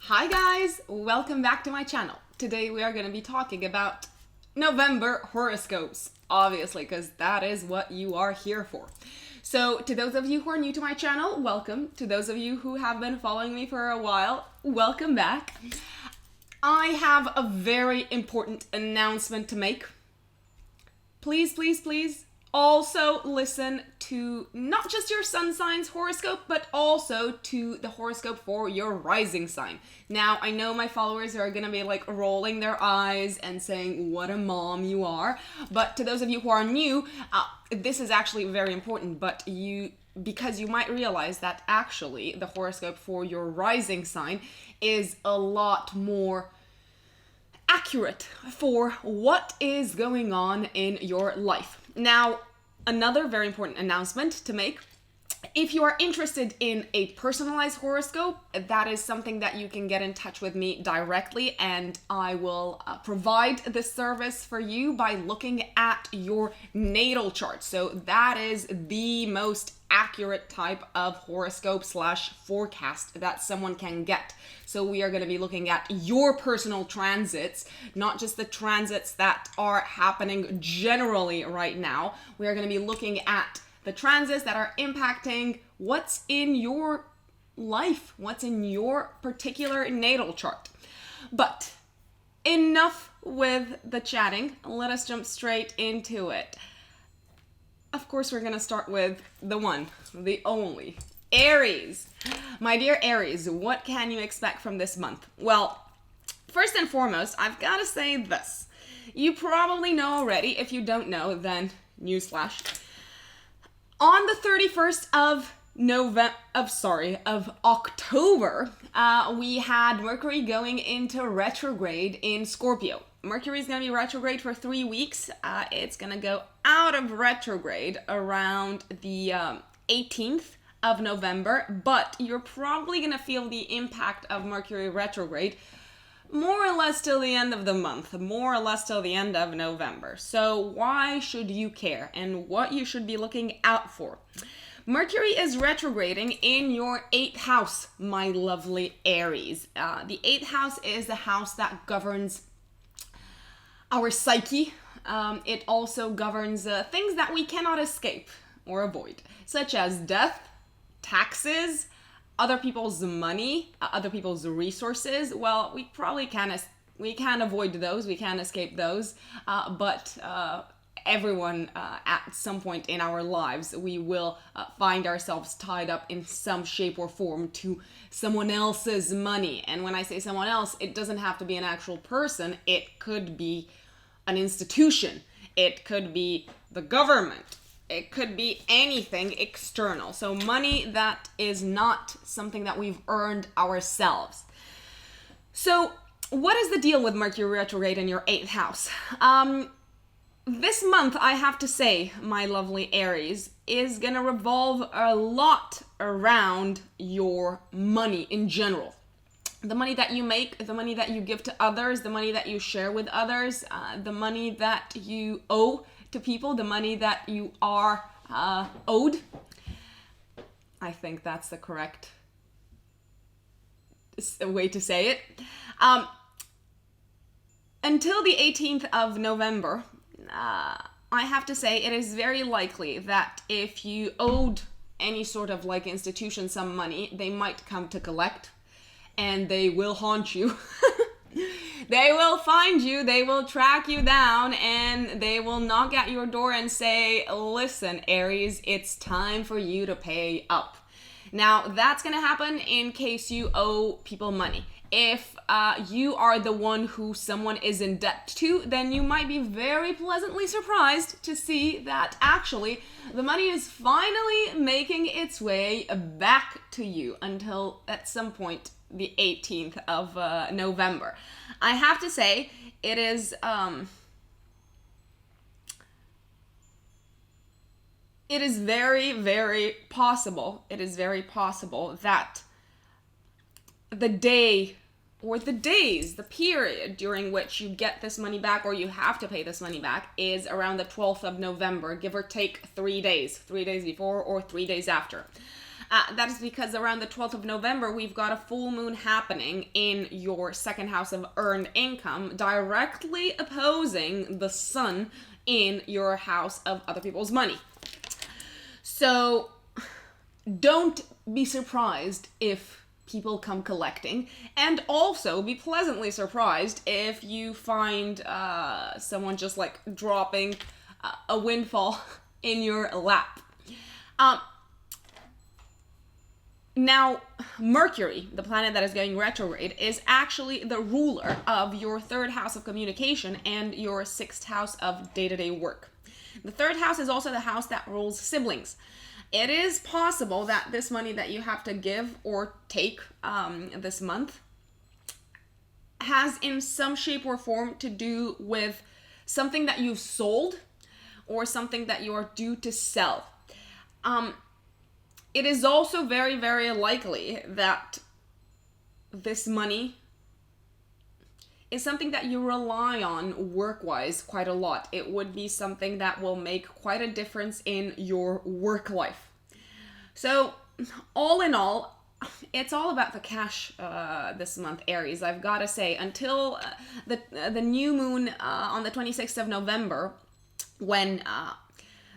Hi guys, welcome back to my channel. Today we are going to be talking about November horoscopes, obviously, because that is what you are here for. So to those of you who are new to my channel, welcome. To those of you who have been following me for a while, welcome back. I have a very important announcement to make. Please, please, please also listen to not just your sun sign's horoscope, but also to the horoscope for your rising sign. Now, I know my followers are gonna be like rolling their eyes and saying, what a mom you are. But to those of you who are new, this is actually very important, because you might realize that actually the horoscope for your rising sign is a lot more accurate for what is going on in your life. Now, another very important announcement to make. If you are interested in a personalized horoscope, that is something that you can get in touch with me directly, and I will provide this service for you by looking at your natal chart. So that is the most accurate type of horoscope / forecast that someone can get. So we are going to be looking at your personal transits, not just the transits that are happening generally right now. We are going to be looking at the transits that are impacting what's in your life, what's in your particular natal chart. But enough with the chatting. Let us jump straight into it. Of course, we're going to start with the one, the only, Aries. My dear Aries, what can you expect from this month? Well, first and foremost, I've got to say this. You probably know already. If you don't know, then newsflash. On the 31st of October, we had Mercury going into retrograde in Scorpio. Mercury is going to be retrograde for 3 weeks. It's going to go out of retrograde around the 18th of November, but you're probably going to feel the impact of Mercury retrograde more or less till the end of the month, more or less till the end of November. So why should you care, and what you should be looking out for? Mercury is retrograding in your 8th house, my lovely Aries. The 8th house is the house that governs our psyche. It also governs things that we cannot escape or avoid, such as death, taxes, other people's money, other people's resources. Well, we probably can't avoid those, we can't escape those, but everyone at some point in our lives, we will find ourselves tied up in some shape or form to someone else's money. And when I say someone else, it doesn't have to be an actual person. It could be an institution. It could be the government. It could be anything external. So money that is not something that we've earned ourselves. So what is the deal with Mercury retrograde in your 8th house? This month, I have to say, my lovely Aries, is going to revolve a lot around your money in general. The money that you make, the money that you give to others, the money that you share with others, the money that you owe to people, the money that you are owed. I think that's the correct way to say it. Until the 18th of November, I have to say it is very likely that if you owed any sort of like institution some money, they might come to collect, and they will haunt you. They will find you, they will track you down, and they will knock at your door and say, listen, Aries, it's time for you to pay up. Now, that's going to happen in case you owe people money. If you are the one who someone is in debt to, then you might be very pleasantly surprised to see that actually the money is finally making its way back to you until at some point the 18th of November. I have to say, it is very, very possible. It is very possible that the day or the days, the period during which you get this money back or you have to pay this money back is around the 12th of November, give or take 3 days, 3 days before or 3 days after. That is because around the 12th of November, we've got a full moon happening in your second house of earned income, directly opposing the sun in your house of other people's money. So don't be surprised if people come collecting, and also be pleasantly surprised if you find someone just like dropping a windfall in your lap. Now, Mercury, the planet that is going retrograde, is actually the ruler of your third house of communication and your sixth house of day-to-day work. The third house is also the house that rules siblings. It is possible that this money that you have to give or take this month has in some shape or form to do with something that you've sold or something that you are due to sell. It is also very, very likely that this money is something that you rely on work-wise quite a lot. It would be something that will make quite a difference in your work life. So, all in all, it's all about the cash this month, Aries. I've got to say, until the new moon on the 26th of November, when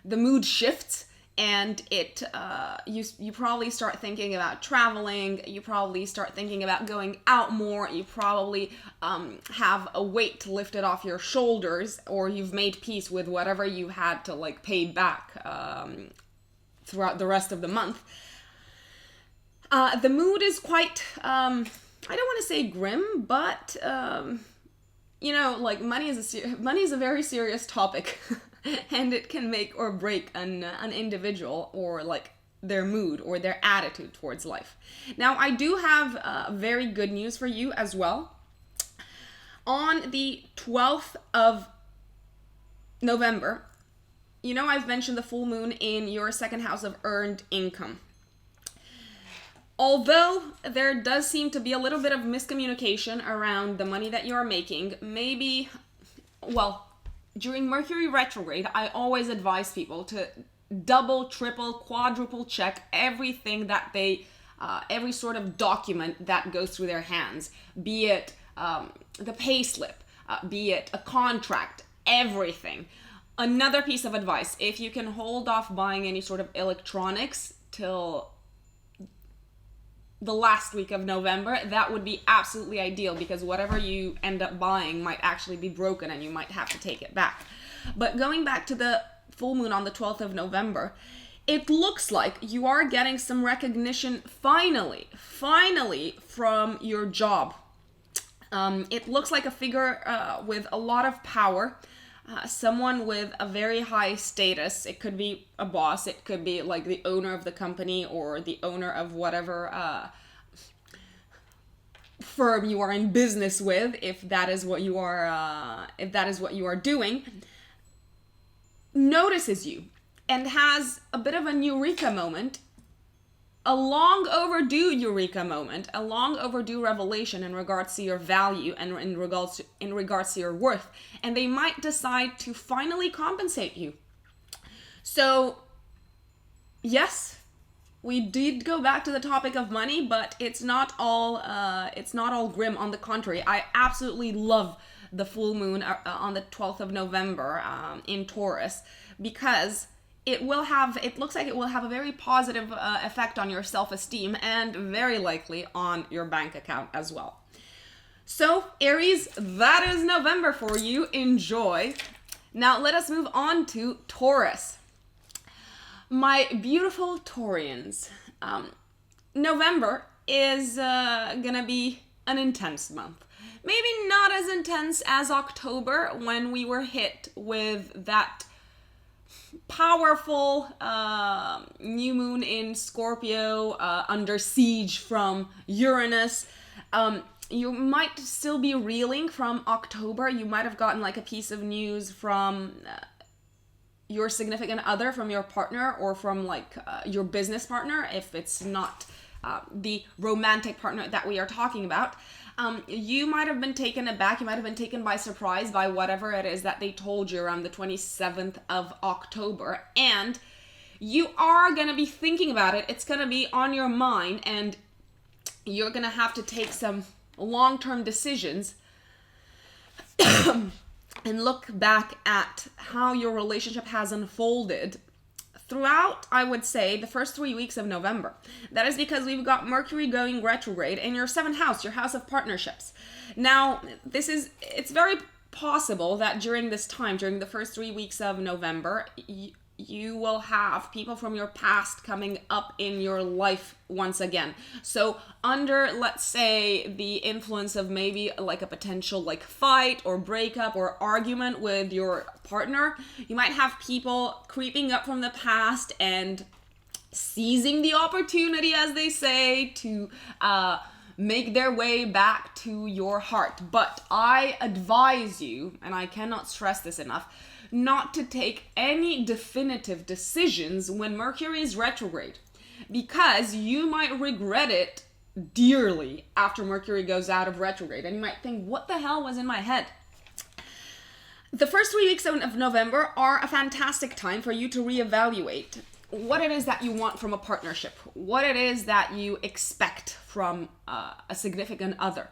the mood shifts, and you probably start thinking about traveling, you probably start thinking about going out more, you probably have a weight lifted off your shoulders, or you've made peace with whatever you had to like pay back throughout the rest of the month. The mood is quite, I don't want to say grim, but like money is a very serious topic. And it can make or break an individual or like their mood or their attitude towards life. Now, I do have very good news for you as well. On the 12th of November, I've mentioned the full moon in your second house of earned income. Although there does seem to be a little bit of miscommunication around the money that you're making, during Mercury retrograde, I always advise people to double, triple, quadruple check everything that every sort of document that goes through their hands, be it the pay slip, be it a contract, everything. Another piece of advice, if you can hold off buying any sort of electronics till the last week of November, that would be absolutely ideal, because whatever you end up buying might actually be broken and you might have to take it back. But going back to the full moon on the 12th of November, it looks like you are getting some recognition finally from your job. It looks like a figure with a lot of power, someone with a very high status. It could be a boss, it could be like the owner of the company or the owner of whatever firm you are in business with, if that is what you are doing, notices you and has a bit of a eureka moment, a long overdue eureka moment, a long overdue revelation in regards to your value and in regards to your worth, and they might decide to finally compensate you. So, yes, we did go back to the topic of money, but it's not all grim. On the contrary, I absolutely love the full moon on the 12th of November in Taurus, because it looks like it will have a very positive effect on your self-esteem and very likely on your bank account as well. So, Aries, that is November for you. Enjoy. Now, let us move on to Taurus. My beautiful Taurians, November is gonna be an intense month. Maybe not as intense as October, when we were hit with that powerful new moon in Scorpio, under siege from Uranus. You might still be reeling from October. You might have gotten like a piece of news from your significant other, from your partner, or from like your business partner, if it's not the romantic partner that we are talking about. You might have been taken aback, you might have been taken by surprise by whatever it is that they told you around the 27th of October, and you are going to be thinking about it. It's going to be on your mind, and you're going to have to take some long-term decisions and look back at how your relationship has unfolded throughout, I would say, the first 3 weeks of November. That is because we've got Mercury going retrograde in your 7th house, your house of partnerships. Now, it's very possible that during this time, during the first 3 weeks of November, you will have people from your past coming up in your life once again. So under, let's say, the influence of maybe like a potential like fight or breakup or argument with your partner, you might have people creeping up from the past and seizing the opportunity, as they say, to make their way back to your heart. But I advise you, and I cannot stress this enough, not to take any definitive decisions when Mercury is retrograde, because you might regret it dearly after Mercury goes out of retrograde, and you might think, what the hell was in my head? The first 3 weeks of November are a fantastic time for you to reevaluate what it is that you want from a partnership, what it is that you expect from a significant other.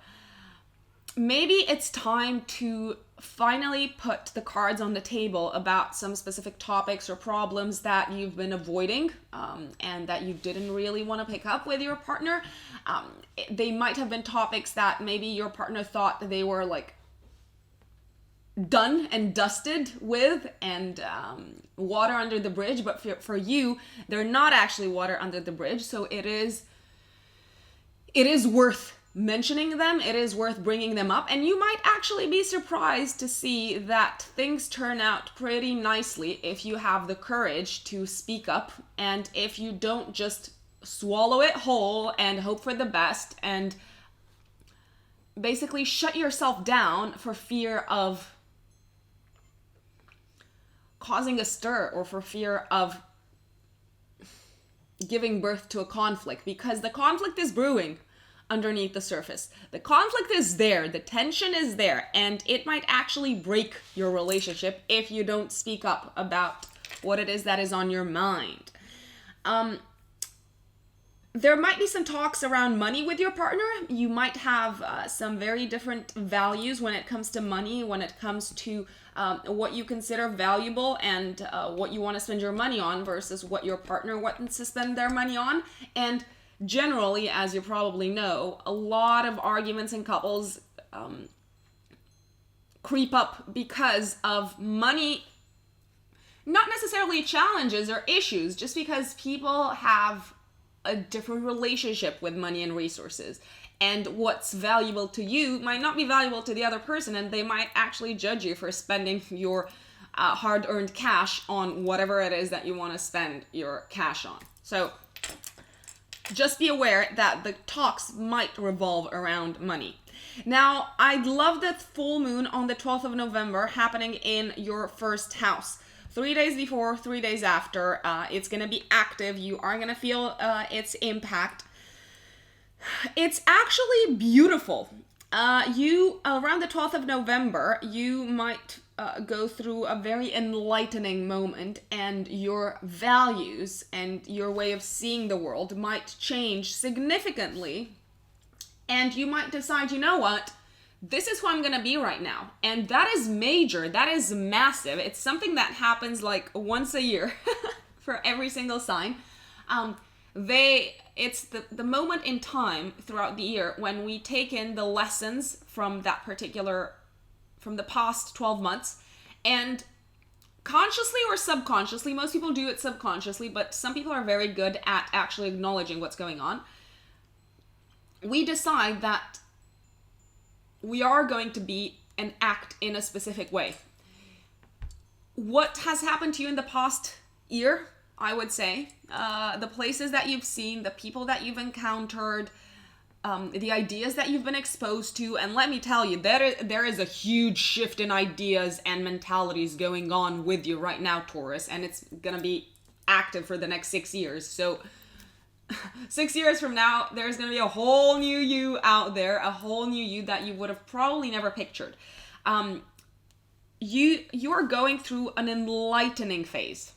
Maybe it's time to finally put the cards on the table about some specific topics or problems that you've been avoiding and that you didn't really want to pick up with your partner. They might have been topics that maybe your partner thought they were like done and dusted with and water under the bridge, but for you, they're not actually water under the bridge. So it is worth mentioning them, it is worth bringing them up, and you might actually be surprised to see that things turn out pretty nicely if you have the courage to speak up, and if you don't just swallow it whole and hope for the best and basically shut yourself down for fear of causing a stir or for fear of giving birth to a conflict, because the conflict is brewing underneath the surface. The conflict is there, the tension is there, and it might actually break your relationship if you don't speak up about what it is that is on your mind. There might be some talks around money with your partner. You might have some very different values when it comes to money, when it comes to what you consider valuable and what you want to spend your money on versus what your partner wants to spend their money on. And generally, as you probably know, a lot of arguments in couples creep up because of money, not necessarily challenges or issues, just because people have a different relationship with money and resources. And what's valuable to you might not be valuable to the other person, and they might actually judge you for spending your hard-earned cash on whatever it is that you want to spend your cash on. So just be aware that the talks might revolve around money. Now, I'd love the full moon on the 12th of November happening in your first house. 3 days before, 3 days after, it's going to be active. You are going to feel its impact. It's actually beautiful. Around the 12th of November, you might go through a very enlightening moment, and your values and your way of seeing the world might change significantly, and you might decide, you know what, this is who I'm going to be right now. And that is major, that is massive. It's something that happens like once a year for every single sign. It's the moment in time throughout the year when we take in the lessons from the past 12 months, and consciously or subconsciously, most people do it subconsciously, but some people are very good at actually acknowledging what's going on. We decide that we are going to be and act in a specific way. What has happened to you in the past year, I would say, the places that you've seen, the people that you've encountered, the ideas that you've been exposed to, and let me tell you, there is a huge shift in ideas and mentalities going on with you right now, Taurus, and it's gonna be active for the next 6 years. So 6 years from now, there's going to be a whole new you out there, a whole new you that you would have probably never pictured. You are going through an enlightening phase.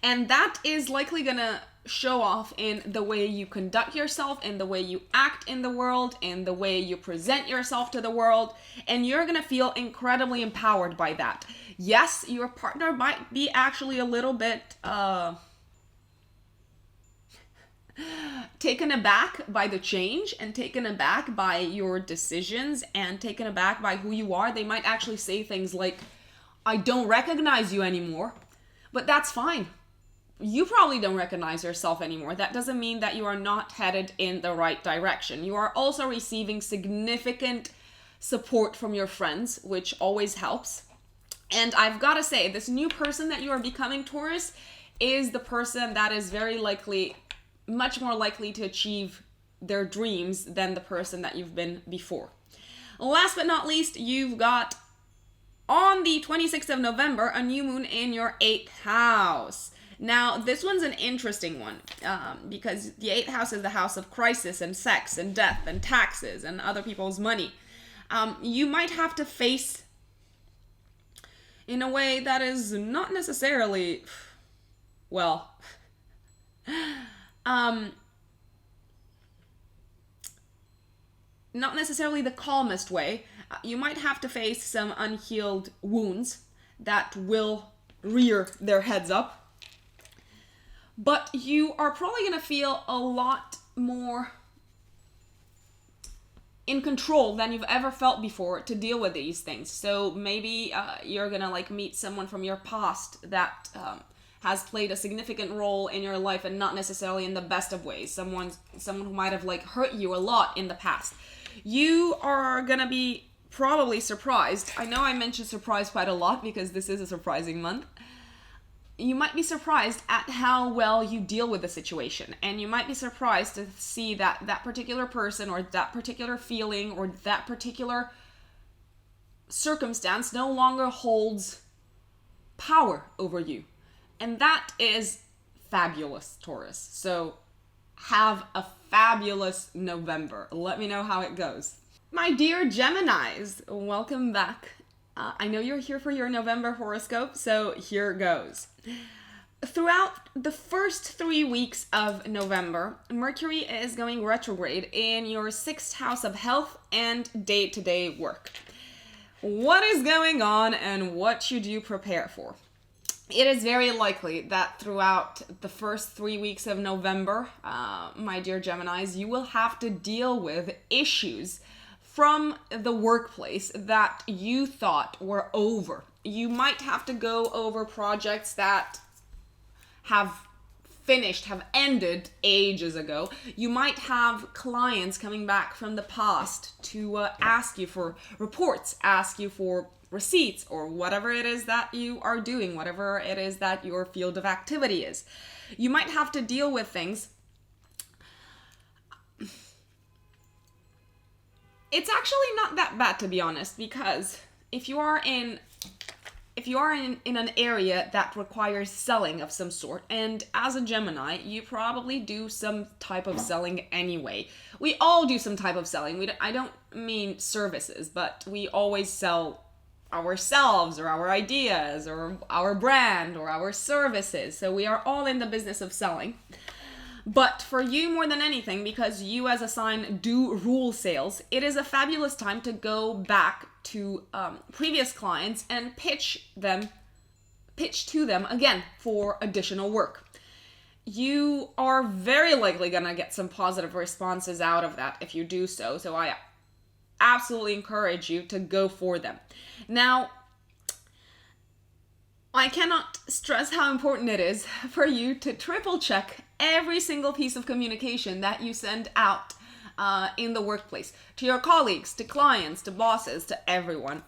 And that is likely gonna show off in the way you conduct yourself, in the way you act in the world, in the way you present yourself to the world, and you're gonna feel incredibly empowered by that. Yes, your partner might be actually a little bit taken aback by the change, and taken aback by your decisions, and taken aback by who you are. They might actually say things like, I don't recognize you anymore, but that's fine. You probably don't recognize yourself anymore. That doesn't mean that you are not headed in the right direction. You are also receiving significant support from your friends, which always helps. And I've got to say, this new person that you are becoming, Taurus, is the person that is very likely, much more likely to achieve their dreams than the person that you've been before. Last but not least, you've got, on the 26th of November, a new moon in your 8th house. Now, this one's an interesting one because the 8th house is the house of crisis and sex and death and taxes and other people's money. You might have to face, in a way that is not necessarily, well, not necessarily the calmest way. You might have to face some unhealed wounds that will rear their heads up. But you are probably going to feel a lot more in control than you've ever felt before to deal with these things. So maybe you're going to like meet someone from your past that has played a significant role in your life, and not necessarily in the best of ways. Someone who might have like hurt you a lot in the past. You are going to be probably surprised. I know I mentioned surprise quite a lot because this is a surprising month. You might be surprised at how well you deal with the situation, and you might be surprised to see that that particular person or that particular feeling or that particular circumstance no longer holds power over you. And that is fabulous, Taurus. So have a fabulous November. Let me know how it goes. My dear Geminis, welcome back. I know you're here for your November horoscope, so here goes. Throughout the first 3 weeks of November, Mercury is going retrograde in your 6th house of health and day-to-day work. What is going on and what should you prepare for? It is very likely that throughout the first 3 weeks of November, my dear Geminis, you will have to deal with issues from the workplace that you thought were over. You might have to go over projects that have ended ages ago. You might have clients coming back from the past to ask you for reports, ask you for receipts, or whatever it is that you are doing, whatever it is that your field of activity is. You might have to deal with things. It's actually not that bad, to be honest, because if you are in an area that requires selling of some sort, and as a Gemini, you probably do some type of selling anyway. We all do some type of selling. I don't mean services, but we always sell ourselves or our ideas or our brand or our services. So we are all in the business of selling. But for you more than anything, because you as a sign do rule sales, it is a fabulous time to go back to previous clients and pitch to them again for additional work. You are very likely going to get some positive responses out of that if you do so. So I absolutely encourage you to go for them. Now, I cannot stress how important it is for you to triple check every single piece of communication that you send out in the workplace, to your colleagues, to clients, to bosses, to everyone.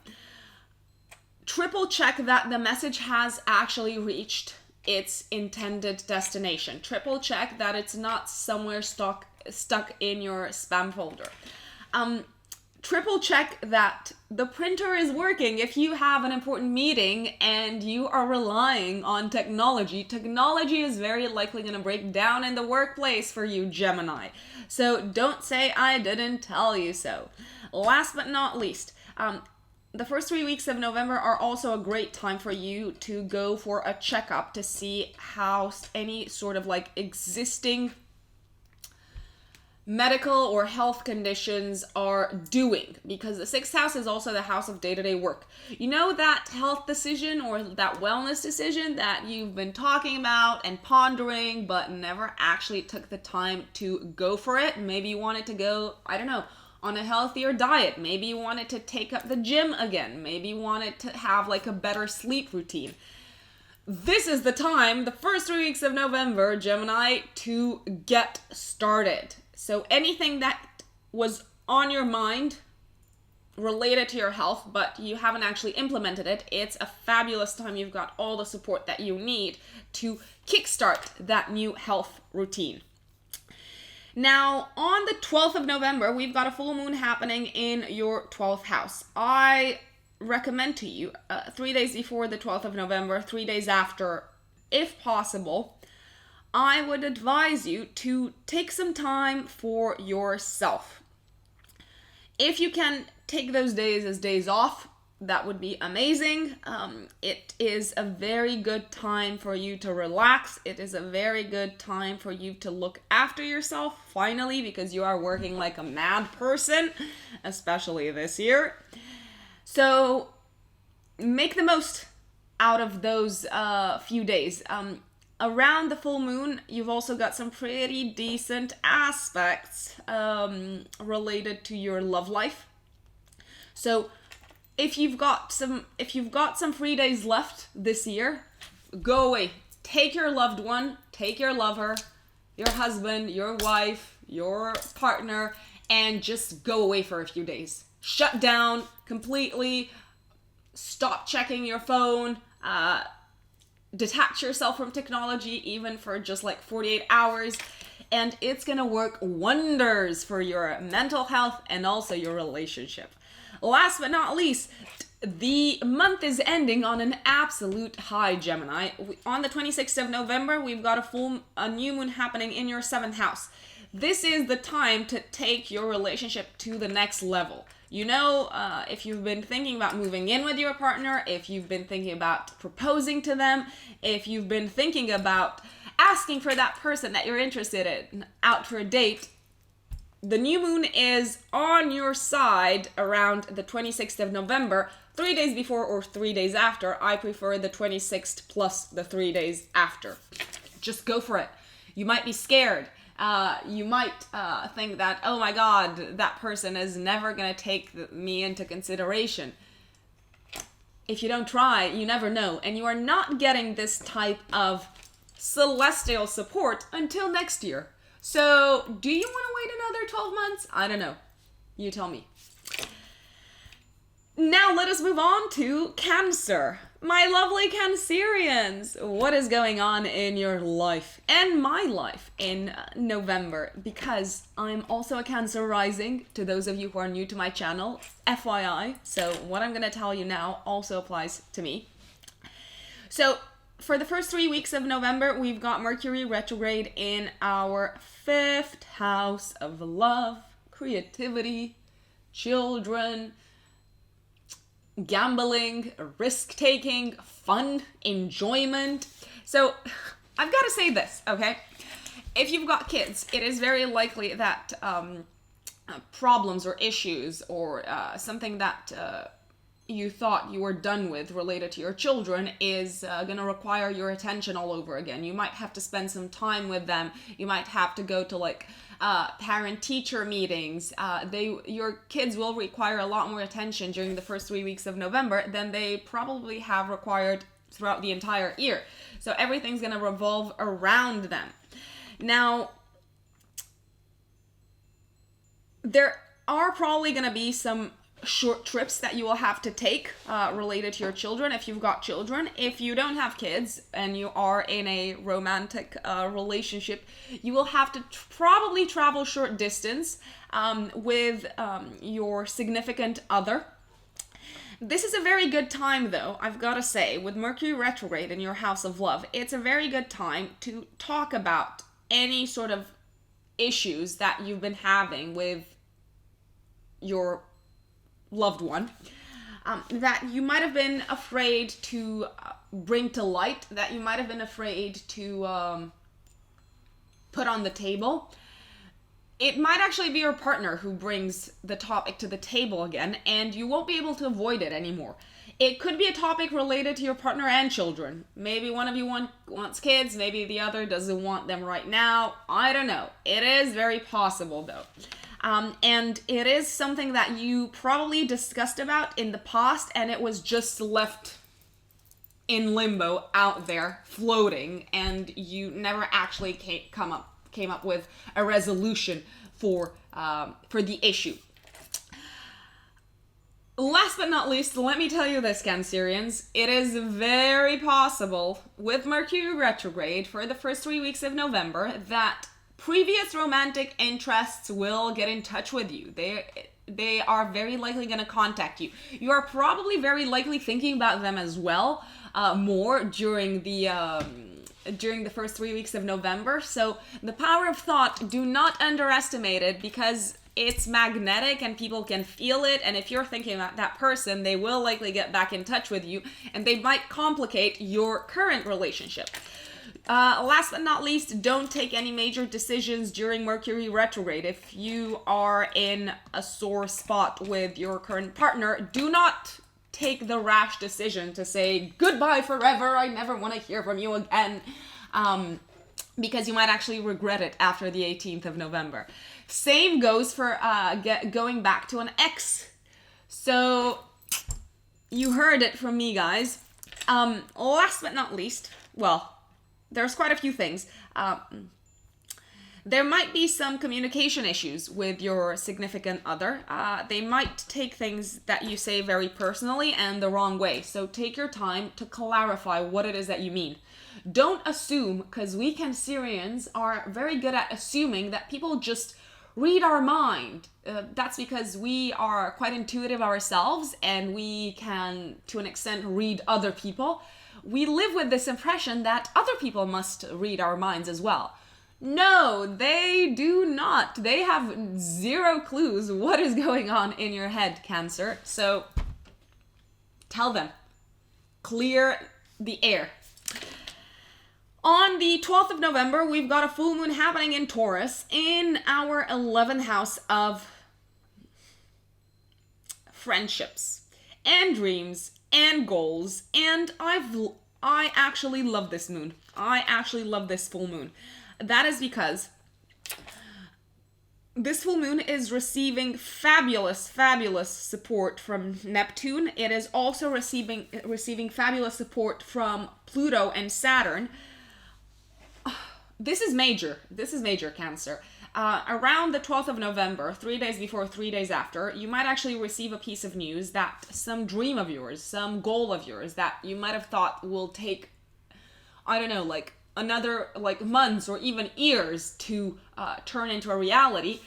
Triple check that the message has actually reached its intended destination. Triple check that it's not somewhere stuck in your spam folder. Triple check that the printer is working. If you have an important meeting and you are relying on technology is very likely going to break down in the workplace for you, Gemini. So don't say I didn't tell you so. Last but not least, the first 3 weeks of November are also a great time for you to go for a checkup to see how any sort of like existing medical or health conditions are doing, because the sixth house is also the house of day-to-day work. You know, that health decision or that wellness decision that you've been talking about and pondering but never actually took the time to go for it. Maybe you wanted to go, I don't know, on a healthier diet. Maybe you wanted to take up the gym again. Maybe you wanted to have like a better sleep routine. This is the time, the first 3 weeks of November, Gemini, to get started. So anything that was on your mind related to your health, but you haven't actually implemented it, it's a fabulous time. You've got all the support that you need to kickstart that new health routine. Now, on the 12th of November, we've got a full moon happening in your 12th house. I recommend to you 3 days before the 12th of November, 3 days after, if possible, I would advise you to take some time for yourself. If you can take those days as days off, that would be amazing. It is a very good time for you to relax. It is a very good time for you to look after yourself, finally, because you are working like a mad person, especially this year. So make the most out of those few days. Around the full moon, you've also got some pretty decent aspects related to your love life. So if you've got some free days left this year, go away. Take your loved one, take your lover, your husband, your wife, your partner, and just go away for a few days. Shut down completely. Stop checking your phone. Detach yourself from technology, even for just like 48 hours, and it's gonna work wonders for your mental health and also your relationship. Last but not least, the month is ending on an absolute high, Gemini. On the 26th of November, we've got a new moon happening in your 7th house. This is the time to take your relationship to the next level. You know, if you've been thinking about moving in with your partner, if you've been thinking about proposing to them, if you've been thinking about asking for that person that you're interested in out for a date, the new moon is on your side around the 26th of November, 3 days before or 3 days after. I prefer the 26th plus the 3 days after. Just go for it. You might be scared. You might think that, oh my God, that person is never going to take me into consideration. If you don't try, you never know. And you are not getting this type of celestial support until next year. So do you want to wait another 12 months? I don't know. You tell me. Now let us move on to Cancer. My lovely Cancerians, what is going on in your life and my life in November? Because I'm also a Cancer rising, to those of you who are new to my channel, FYI. So what I'm going to tell you now also applies to me. So for the first 3 weeks of November, we've got Mercury retrograde in our 5th house of love, creativity, children, gambling, risk-taking, fun, enjoyment. So I've got to say this, okay? If you've got kids, it is very likely that problems or issues or something that you thought you were done with related to your children is going to require your attention all over again. You might have to spend some time with them. You might have to go to like parent-teacher meetings. Your kids will require a lot more attention during the first 3 weeks of November than they probably have required throughout the entire year. So everything's going to revolve around them. Now, there are probably going to be some short trips that you will have to take related to your children if you've got children. If you don't have kids and you are in a romantic relationship, you will have to probably travel short distance with your significant other. This is a very good time, though, I've got to say, with Mercury retrograde in your house of love. It's a very good time to talk about any sort of issues that you've been having with your loved one. that you might have been afraid to bring to light, that you might have been afraid to put on the table. It might actually be your partner who brings the topic to the table again, and you won't be able to avoid it anymore. It could be a topic related to your partner and children. Maybe one of you wants kids, maybe the other doesn't want them right now. I don't know. It is very possible though. And it is something that you probably discussed about in the past, and it was just left in limbo out there floating, and you never actually came up with a resolution for the issue. Last but not least, let me tell you this, Cancerians. It is very possible with Mercury retrograde for the first 3 weeks of November that previous romantic interests will get in touch with you. They are very likely going to contact you. You are probably very likely thinking about them as well, more during the first 3 weeks of November. So the power of thought, do not underestimate it, because it's magnetic and people can feel it. And if you're thinking about that person, they will likely get back in touch with you, and they might complicate your current relationship. Last but not least, don't take any major decisions during Mercury retrograde. If you are in a sore spot with your current partner, do not take the rash decision to say goodbye forever, I never want to hear from you again, because you might actually regret it after the 18th of November. Same goes for going back to an ex. So you heard it from me, guys. Last but not least, well, there's quite a few things. There might be some communication issues with your significant other. They might take things that you say very personally and the wrong way. So take your time to clarify what it is that you mean. Don't assume, because we Cancerians are very good at assuming that people just read our mind. That's because we are quite intuitive ourselves, and we can, to an extent, read other people. We live with this impression that other people must read our minds as well. No, they do not. They have zero clues what is going on in your head, Cancer. So tell them. Clear the air. On the 12th of November, we've got a full moon happening in Taurus in our 11th house of friendships and dreams and goals. And I actually love this moon. I actually love this full moon. That is because this full moon is receiving fabulous support from Neptune. It is also receiving fabulous support from Pluto and Saturn. This is major. This is major, Cancer. Around the 12th of November, 3 days before, 3 days after, you might actually receive a piece of news that some dream of yours, some goal of yours that you might have thought will take, I don't know, like another months or even years to turn into a reality,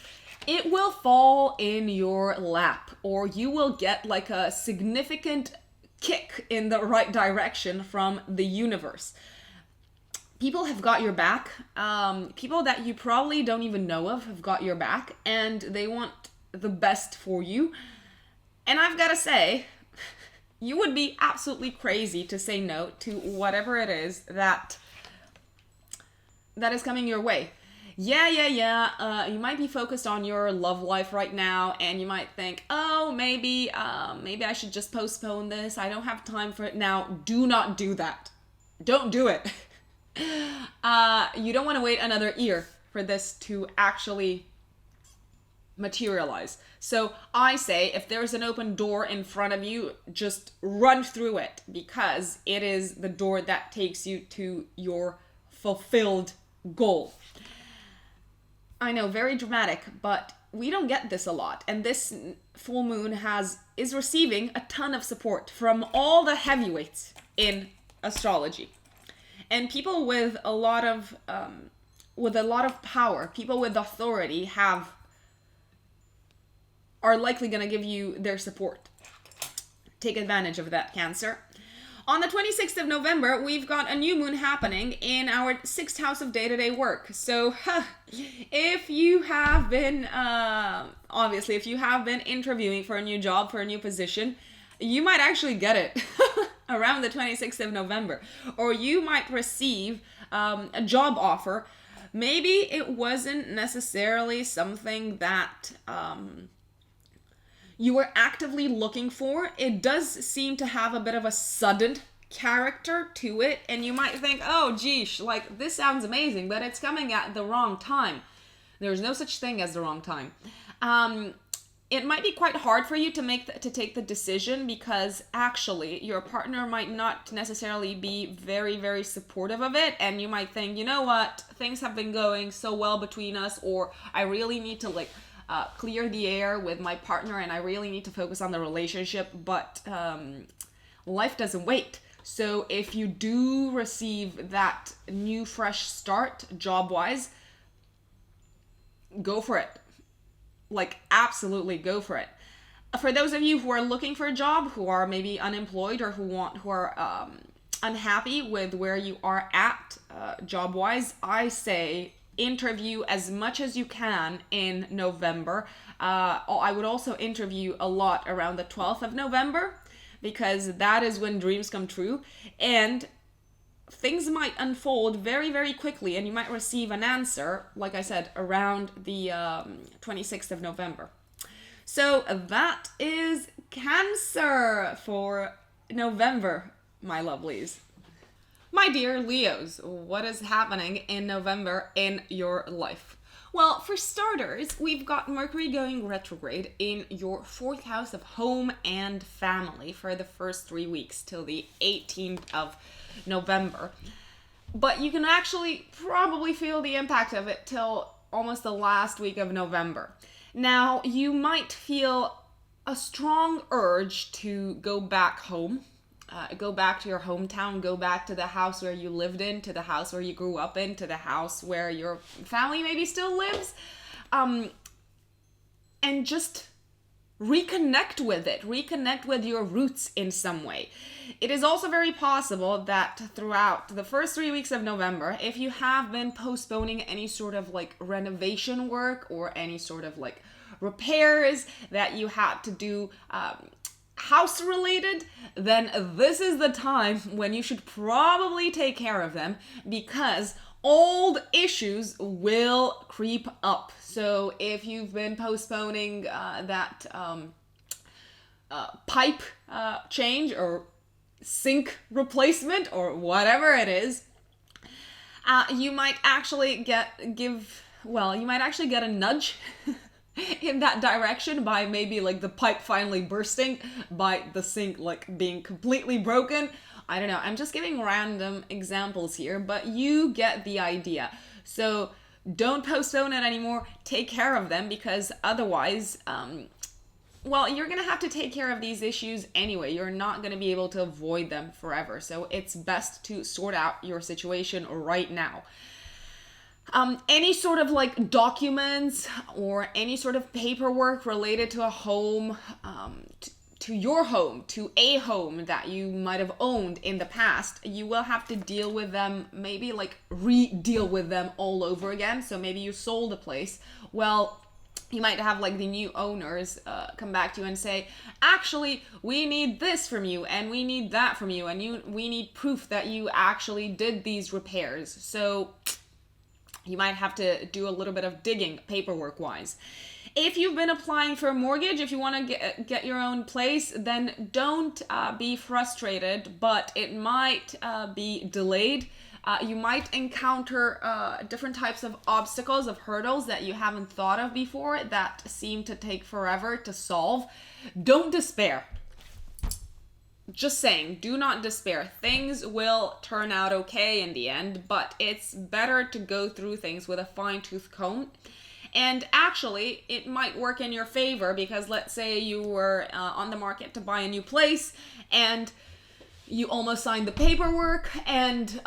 it will fall in your lap, or you will get like a significant kick in the right direction from the universe. People have got your back. People that you probably don't even know of have got your back, and they want the best for you. And I've got to say, you would be absolutely crazy to say no to whatever it is that is coming your way. You might be focused on your love life right now, and you might think, oh, maybe I should just postpone this. I don't have time for it now. Do not do that. Don't do it. You don't want to wait another year for this to actually materialize. So I say, if there's an open door in front of you, just run through it, because it is the door that takes you to your fulfilled goal. I know, very dramatic, but we don't get this a lot. And this full moon is receiving a ton of support from all the heavyweights in astrology. And people with a lot of power, people with authority are likely going to give you their support. Take advantage of that, Cancer. On the 26th of November, we've got a new moon happening in our 6th house of day-to-day work. So, if you have been, if you have been interviewing for a new job, for a new position, you might actually get it around the 26th of November. Or you might receive a job offer. Maybe it wasn't necessarily something that you were actively looking for. It does seem to have a bit of a sudden character to it, and you might think, oh geesh, like this sounds amazing, but it's coming at the wrong time. There's no such thing as the wrong time. It might be quite hard for you to take the decision, because actually your partner might not necessarily be very, very supportive of it, and you might think, you know what, things have been going so well between us, or I really need to clear the air with my partner and I really need to focus on the relationship, but life doesn't wait. So if you do receive that new fresh start job-wise, go for it. Like, absolutely go for it. For those of you who are looking for a job, who are maybe unemployed, or who are unhappy with where you are at job-wise, I say interview as much as you can in November. I would also interview a lot around the 12th of November, because that is when dreams come true, and things might unfold very, very quickly, and you might receive an answer, like I said, around the 26th of November. So that is Cancer for November, my lovelies. My dear Leos, what is happening in November in your life? Well, for starters, we've got Mercury going retrograde in your 4th house of home and family for the first 3 weeks till the 18th of November. But you can actually probably feel the impact of it till almost the last week of November. Now, you might feel a strong urge to go back home. Go back to your hometown, go back to the house where you lived in, to the house where you grew up in, to the house where your family maybe still lives, and just reconnect with it, reconnect with your roots in some way. It is also very possible that throughout the first 3 weeks of November, if you have been postponing any sort of renovation work or any sort of repairs that you had to do, house related, then this is the time when you should probably take care of them, because old issues will creep up. So if you've been postponing that pipe change or sink replacement or whatever it is, you might actually get a nudge in that direction by maybe the pipe finally bursting, by the sink being completely broken. I don't know, I'm just giving random examples here, but you get the idea. So don't postpone it anymore, take care of them, because otherwise, you're gonna have to take care of these issues anyway. You're not gonna be able to avoid them forever. So it's best to sort out your situation right now. Any sort of documents or any sort of paperwork related to a home, to your home, to a home that you might have owned in the past, you will have to deal with them, maybe re-deal with them all over again. So maybe you sold a place. Well, you might have the new owners come back to you and say, actually, we need this from you and we need that from you, and we need proof that you actually did these repairs. So you might have to do a little bit of digging paperwork wise. If you've been applying for a mortgage, if you want to get your own place, then don't be frustrated, but it might be delayed. You might encounter different types of obstacles, of hurdles that you haven't thought of before that seem to take forever to solve. Don't despair. Just saying, do not despair. Things will turn out okay in the end, but it's better to go through things with a fine-tooth comb. And actually, it might work in your favor, because let's say you were on the market to buy a new place and you almost signed the paperwork, and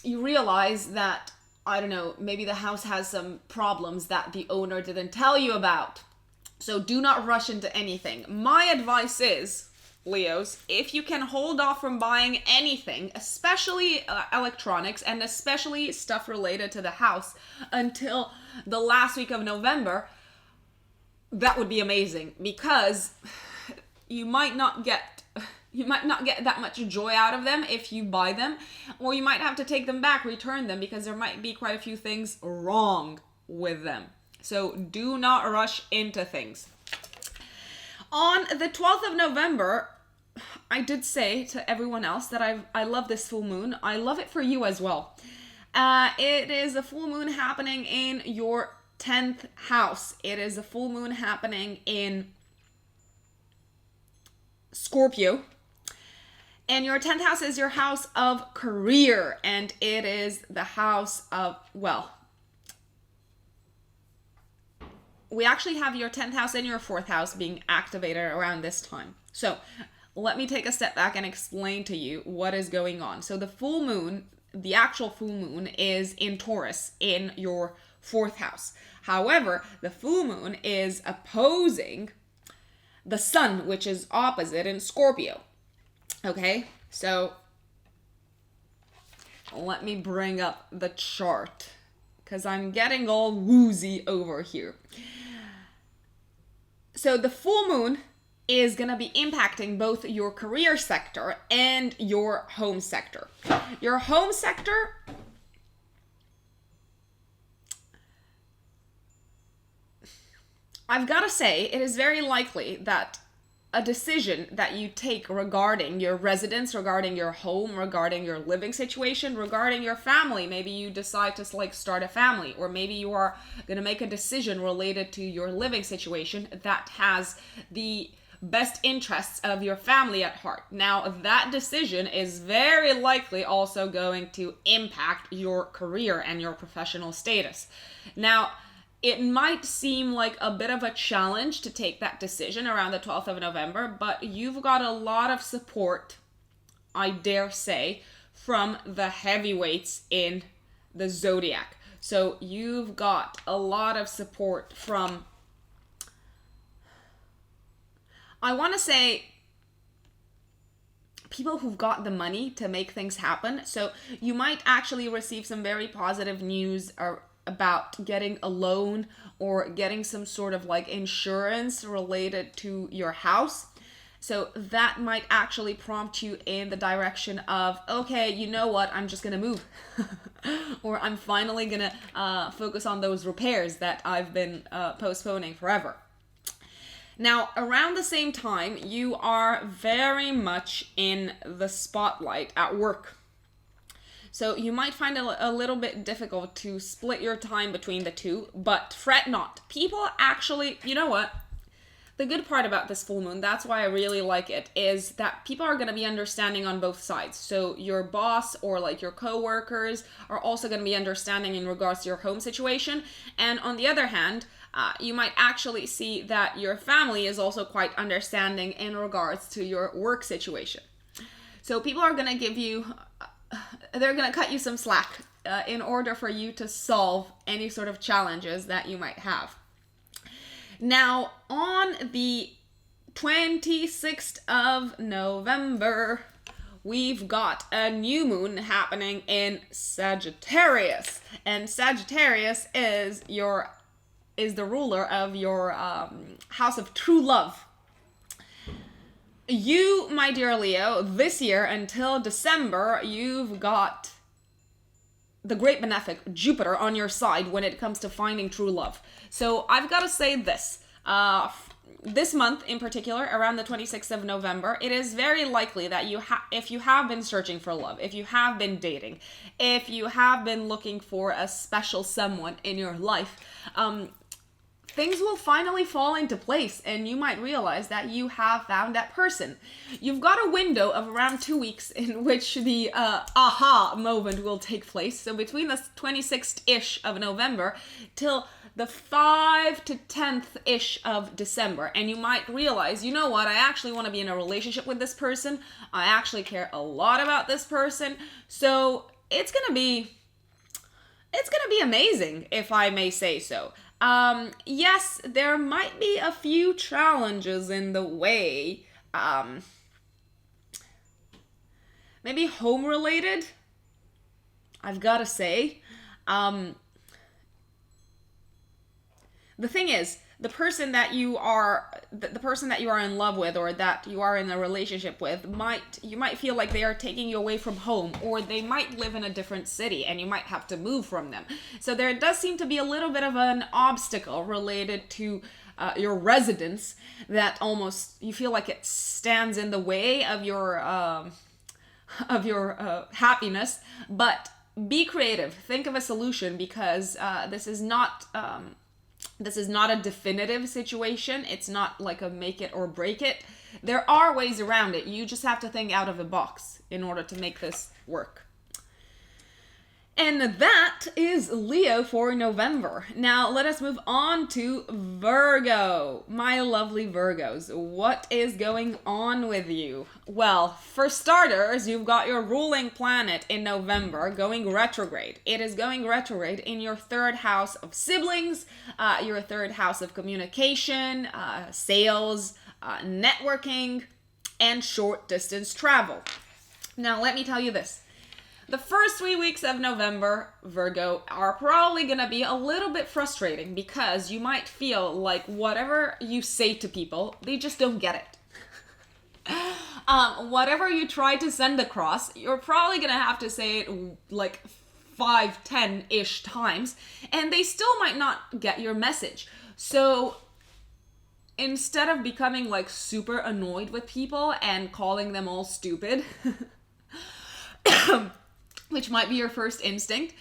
you realize that, I don't know, maybe the house has some problems that the owner didn't tell you about. So do not rush into anything. My advice is, Leos, if you can hold off from buying anything, especially electronics and especially stuff related to the house, until the last week of November, that would be amazing, because you might not get You might not get that much joy out of them if you buy them, or you might have to take them back, return them, because there might be quite a few things wrong with them. So do not rush into things. On the 12th of November, I did say to everyone else that I love this full moon. I love it for you as well. It is a full moon happening in your 10th house. It is a full moon happening in Scorpio. And your 10th house is your house of career. And it is the house of, well, we actually have your 10th house and your 4th house being activated around this time. So let me take a step back and explain to you what is going on. So the full moon, the actual full moon, is in Taurus in your 4th house. However, the full moon is opposing the sun, which is opposite in Scorpio. Okay, so let me bring up the chart because I'm getting all woozy over here. So the full moon is going to be impacting both your career sector and your home sector. Your home sector, I've got to say, it is very likely that a decision that you take regarding your residence, regarding your home, regarding your living situation, regarding your family, maybe you decide to start a family, or maybe you are going to make a decision related to your living situation that has the best interests of your family at heart. Now, that decision is very likely also going to impact your career and your professional status. Now, it might seem like a bit of a challenge to take that decision around the 12th of November, but you've got a lot of support, I dare say, from the heavyweights in the zodiac. So you've got a lot of support from, I want to say, people who've got the money to make things happen. So you might actually receive some very positive news about getting a loan or getting some sort of insurance related to your house. So that might actually prompt you in the direction of, okay, you know what, I'm just gonna move. Or I'm finally gonna focus on those repairs that I've been postponing forever. Now, around the same time, you are very much in the spotlight at work. So you might find it a little bit difficult to split your time between the two, but fret not. People actually, you know what? The good part about this full moon, that's why I really like it, is that people are going to be understanding on both sides. So your boss or your coworkers are also going to be understanding in regards to your home situation. And on the other hand, you might actually see that your family is also quite understanding in regards to your work situation. So people are going to give you, they're going to cut you some slack in order for you to solve any sort of challenges that you might have. Now, on the 26th of November, we've got a new moon happening in Sagittarius. And Sagittarius is the ruler of your house of true love. You, my dear Leo, this year until December, you've got the great benefic Jupiter on your side when it comes to finding true love. So I've got to say this. This month in particular, around the 26th of November, it is very likely that if you have been searching for love, if you have been dating, if you have been looking for a special someone in your life, things will finally fall into place and you might realize that you have found that person. You've got a window of around 2 weeks in which the aha moment will take place. So between the 26th-ish of November till the 5th to 10th-ish of December. And you might realize, you know what, I actually want to be in a relationship with this person. I actually care a lot about this person. So it's gonna be amazing, if I may say so. Yes, there might be a few challenges in the way, maybe home related, I've gotta say. the thing is, the person that you are in love with, or that you are in a relationship with, you might feel like they are taking you away from home, or they might live in a different city and you might have to move from them. So there does seem to be a little bit of an obstacle related to your residence, that almost you feel like it stands in the way of your happiness. But be creative. Think of a solution, because this is not a definitive situation. It's not like a make it or break it. There are ways around it. You just have to think out of the box in order to make this work. And that is Leo for November. Now let us move on to Virgo. My lovely Virgos, what is going on with you? Well, for starters, you've got your ruling planet in November going retrograde. It is going retrograde in your third house of siblings, your third house of communication, sales, networking, and short distance travel. Now let me tell you this. The first 3 weeks of November, Virgo, are probably going to be a little bit frustrating, because you might feel like whatever you say to people, they just don't get it. Whatever you try to send across, you're probably going to have to say it like 5-10-ish times, and they still might not get your message. So instead of becoming like super annoyed with people and calling them all stupid, which might be your first instinct,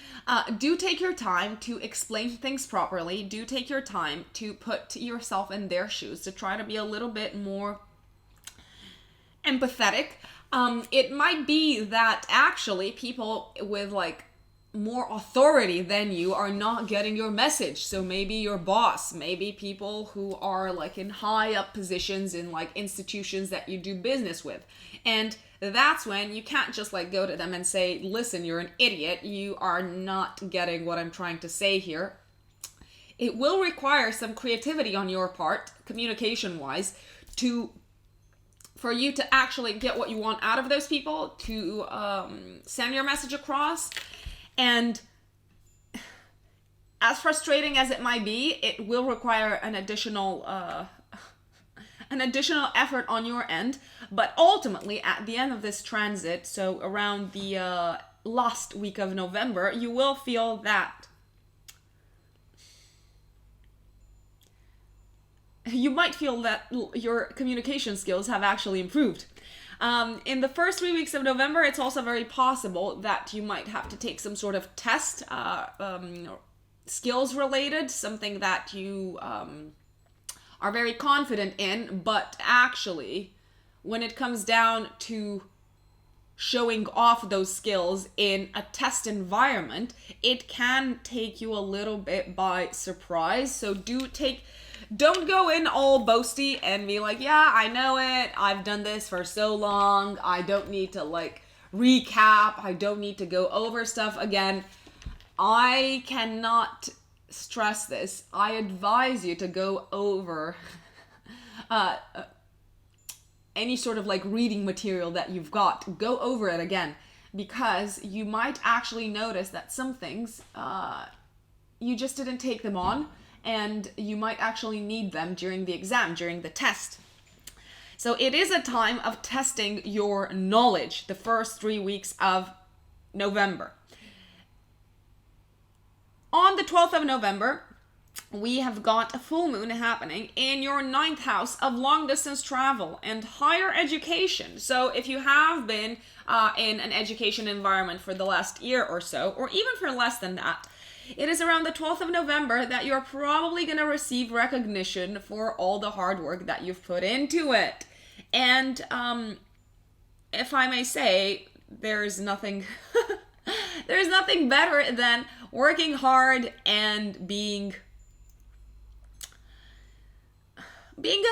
do take your time to explain things properly. Do take your time to put yourself in their shoes, to try to be a little bit more empathetic. It might be that actually people with like more authority than you are not getting your message. So maybe your boss, maybe people who are like in high up positions in like institutions that you do business with. And that's when you can't just like go to them and say, listen, you're an idiot. You are not getting what I'm trying to say here. It will require some creativity on your part, communication wise, for you to actually get what you want out of those people, to send your message across. And as frustrating as it might be, it will require an additional effort on your end. But ultimately, at the end of this transit, so around the last week of November, you will feel that your communication skills have actually improved. In the first 3 weeks of November, it's also very possible that you might have to take some sort of test, skills related, something that you are very confident in, but actually, when it comes down to showing off those skills in a test environment, it can take you a little bit by surprise. So don't go in all boasty and be like, yeah, I know it. I've done this for so long. I don't need to like recap. I don't need to go over stuff again. I cannot stress this. I advise you to go over any sort of like reading material that you've got. Go over it again, because you might actually notice that some things you just didn't take them on, and you might actually need them during the exam, during the test. So it is a time of testing your knowledge the first 3 weeks of November. On the 12th of November, we have got a full moon happening in your 9th house of long distance travel and higher education. So if you have been in an education environment for the last year or so, or even for less than that, it is around the 12th of November that you're probably going to receive recognition for all the hard work that you've put into it. And if I may say, there's nothing better than working hard and being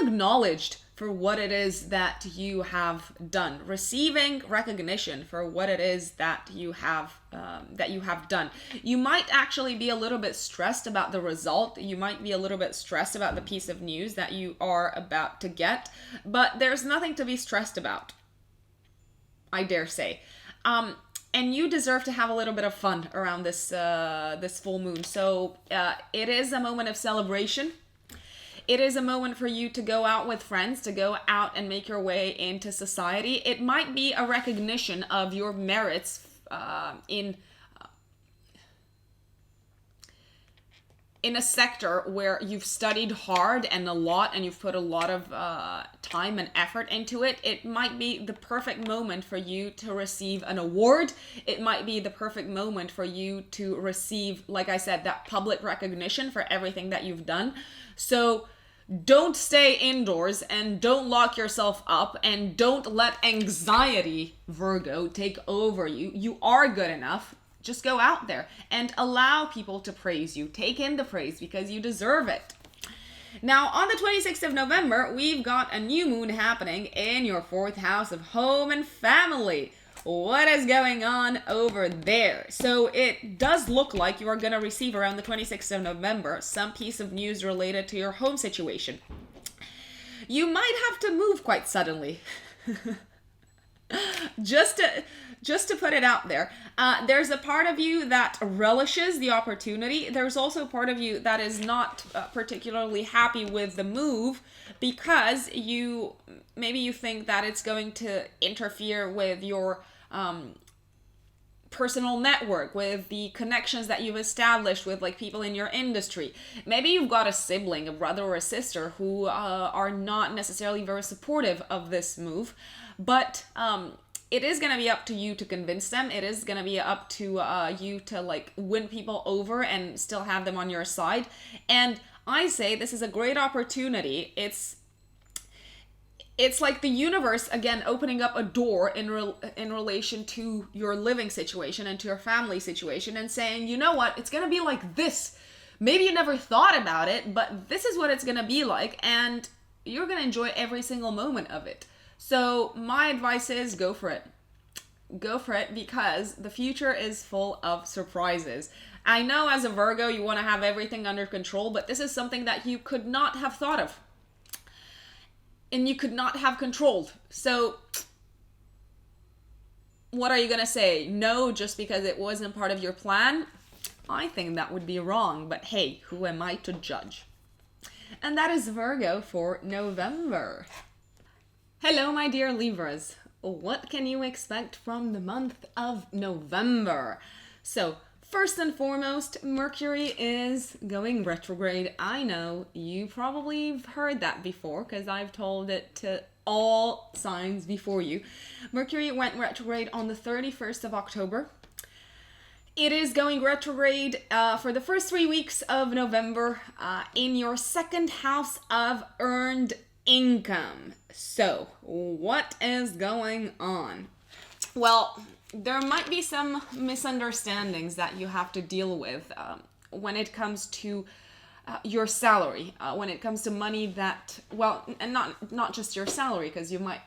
acknowledged for what it is that you have done, receiving recognition for what it is that you have done. You might actually be a little bit stressed about the result. You might be a little bit stressed about the piece of news that you are about to get, but there's nothing to be stressed about, I dare say. and you deserve to have a little bit of fun around this full moon. So it is a moment of celebration. It is a moment for you to go out with friends, to go out and make your way into society. It might be a recognition of your merits in a sector where you've studied hard and a lot, and you've put a lot of time and effort into it. It might be the perfect moment for you to receive an award. It might be the perfect moment for you to receive, like I said, that public recognition for everything that you've done. So don't stay indoors and don't lock yourself up and don't let anxiety, Virgo, take over you. You are good enough. Just go out there and allow people to praise you. Take in the praise because you deserve it. Now, on the 26th of November, we've got a new moon happening in your 4th house of home and family. What is going on over there? So it does look like you are going to receive around the 26th of November some piece of news related to your home situation. You might have to move quite suddenly. Just to put it out there, there's a part of you that relishes the opportunity. There's also a part of you that is not particularly happy with the move because maybe you think that it's going to interfere with your personal network, with the connections that you've established with like people in your industry. Maybe you've got a sibling, a brother or a sister who are not necessarily very supportive of this move, but it is going to be up to you to convince them. It is going to be up to you to like win people over and still have them on your side. And I say this is a great opportunity. It's like the universe, again, opening up a door in relation to your living situation and to your family situation and saying, you know what, it's going to be like this. Maybe you never thought about it, but this is what it's going to be like, and you're going to enjoy every single moment of it. So my advice is go for it. Go for it because the future is full of surprises. I know as a Virgo, you want to have everything under control, but this is something that you could not have thought of. And you could not have controlled. So what are you going to say? No, just because it wasn't part of your plan? I think that would be wrong, but hey, who am I to judge? And that is Virgo for November. Hello, my dear Libras. What can you expect from the month of November? So, first and foremost, Mercury is going retrograde. I know you probably have heard that before because I've told it to all signs before you. Mercury went retrograde on the 31st of October. It is going retrograde for the first 3 weeks of November in your 2nd house of earned income. So, what is going on? Well, there might be some misunderstandings that you have to deal with when it comes to your salary, when it comes to money that, well, and not just your salary, because you might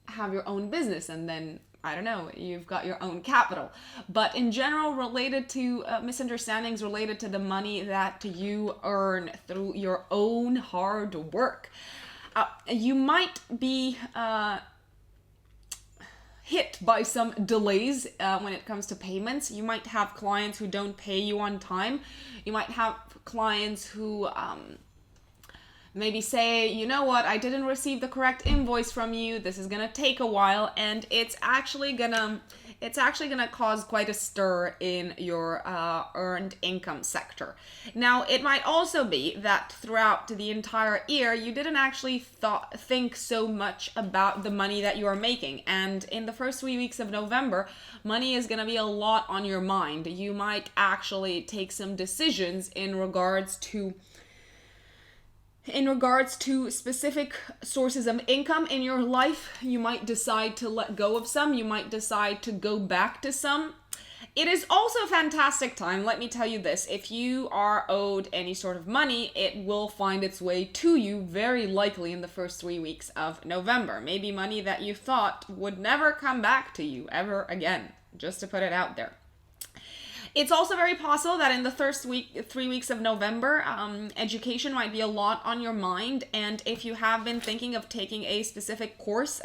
have your own business and then, I don't know, you've got your own capital. But in general, related to misunderstandings related to the money that you earn through your own hard work. You might be hit by some delays when it comes to payments. You might have clients who don't pay you on time. You might have clients who maybe say, you know what, I didn't receive the correct invoice from you. This is gonna take a while, and it's actually gonna cause quite a stir in your earned income sector. Now, it might also be that throughout the entire year, you didn't actually think so much about the money that you are making. And in the first 3 weeks of November, money is going to be a lot on your mind. You might actually take some decisions in regards to specific sources of income in your life. You might decide to let go of some. You might decide to go back to some. It is also a fantastic time, let me tell you this. If you are owed any sort of money, it will find its way to you very likely in the first 3 weeks of November. Maybe money that you thought would never come back to you ever again, just to put it out there. It's also very possible that in the first 3 weeks of November, education might be a lot on your mind. And if you have been thinking of taking a specific course,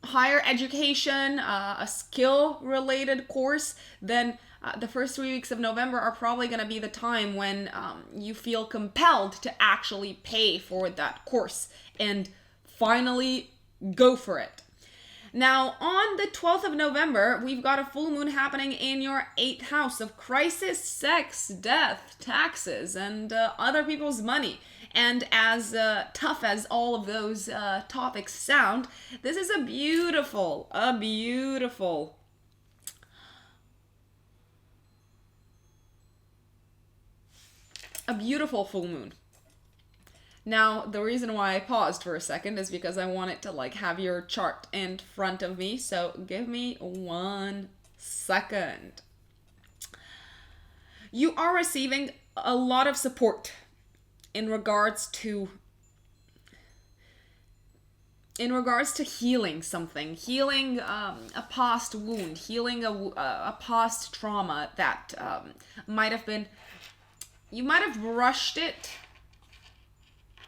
higher education, a skill-related course, then the first 3 weeks of November are probably going to be the time when you feel compelled to actually pay for that course and finally go for it. Now, on the 12th of November, we've got a full moon happening in your 8th house of crisis, sex, death, taxes, and other people's money. And as tough as all of those topics sound, this is a beautiful full moon. Now, the reason why I paused for a second is because I wanted to have your chart in front of me. So give me 1 second. You are receiving a lot of support in regards to healing something, healing a past wound, healing a past trauma that you might have brushed it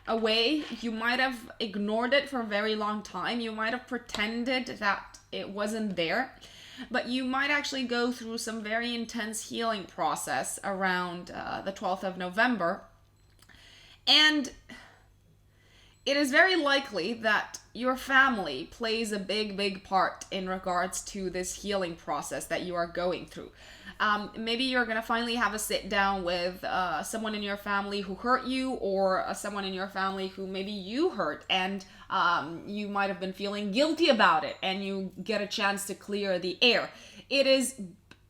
away. You might have ignored it for a very long time. You might have pretended that it wasn't there. But you might actually go through some very intense healing process around the 12th of November. And it is very likely that your family plays a big part in regards to this healing process that you are going through. Maybe you're going to finally have a sit down with someone in your family who hurt you, or someone in your family who maybe you hurt, and you might have been feeling guilty about it, and you get a chance to clear the air. It is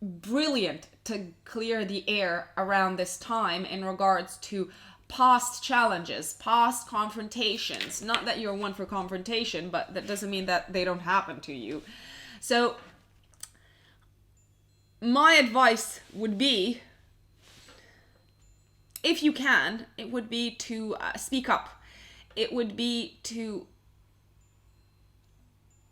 brilliant to clear the air around this time in regards to past challenges, past confrontations. Not that you're one for confrontation, but that doesn't mean that they don't happen to you. So my advice would be, if you can, it would be to speak up. It would be to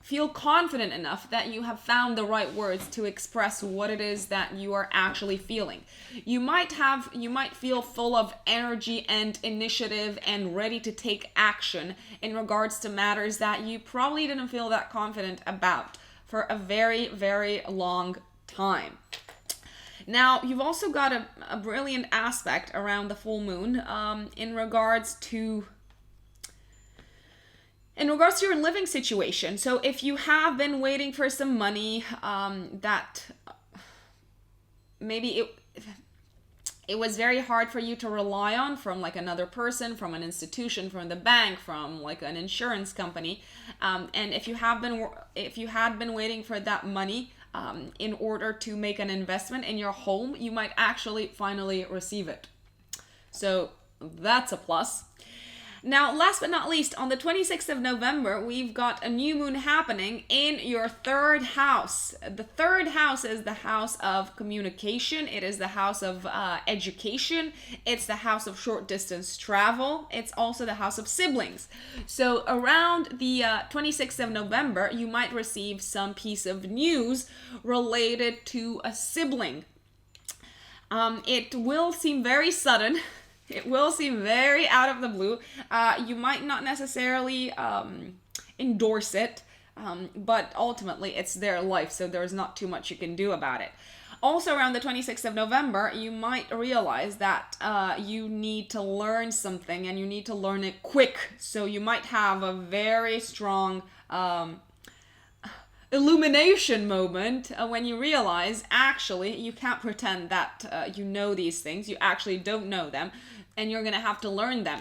feel confident enough that you have found the right words to express what it is that you are actually feeling. You might feel full of energy and initiative and ready to take action in regards to matters that you probably didn't feel that confident about for a very, very long time. Now, you've also got a brilliant aspect around the full moon in regards to your living situation. So if you have been waiting for some money that maybe it was very hard for you to rely on from another person, from an institution, from the bank, from an insurance company, and if you had been waiting for that money in order to make an investment in your home, you might actually finally receive it. So that's a plus. Now, last but not least, on the 26th of November, we've got a new moon happening in your 3rd house. The 3rd house is the house of communication. It is the house of education. It's the house of short distance travel. It's also the house of siblings. So around the 26th of November, you might receive some piece of news related to a sibling. It will seem very sudden. It will seem very out of the blue. You might not necessarily endorse it, but ultimately it's their life, so there's not too much you can do about it. Also, around the 26th of November, you might realize that you need to learn something, and you need to learn it quick. So you might have a very strong illumination moment when you realize actually you can't pretend that you know these things. You actually don't know them, and you're going to have to learn them.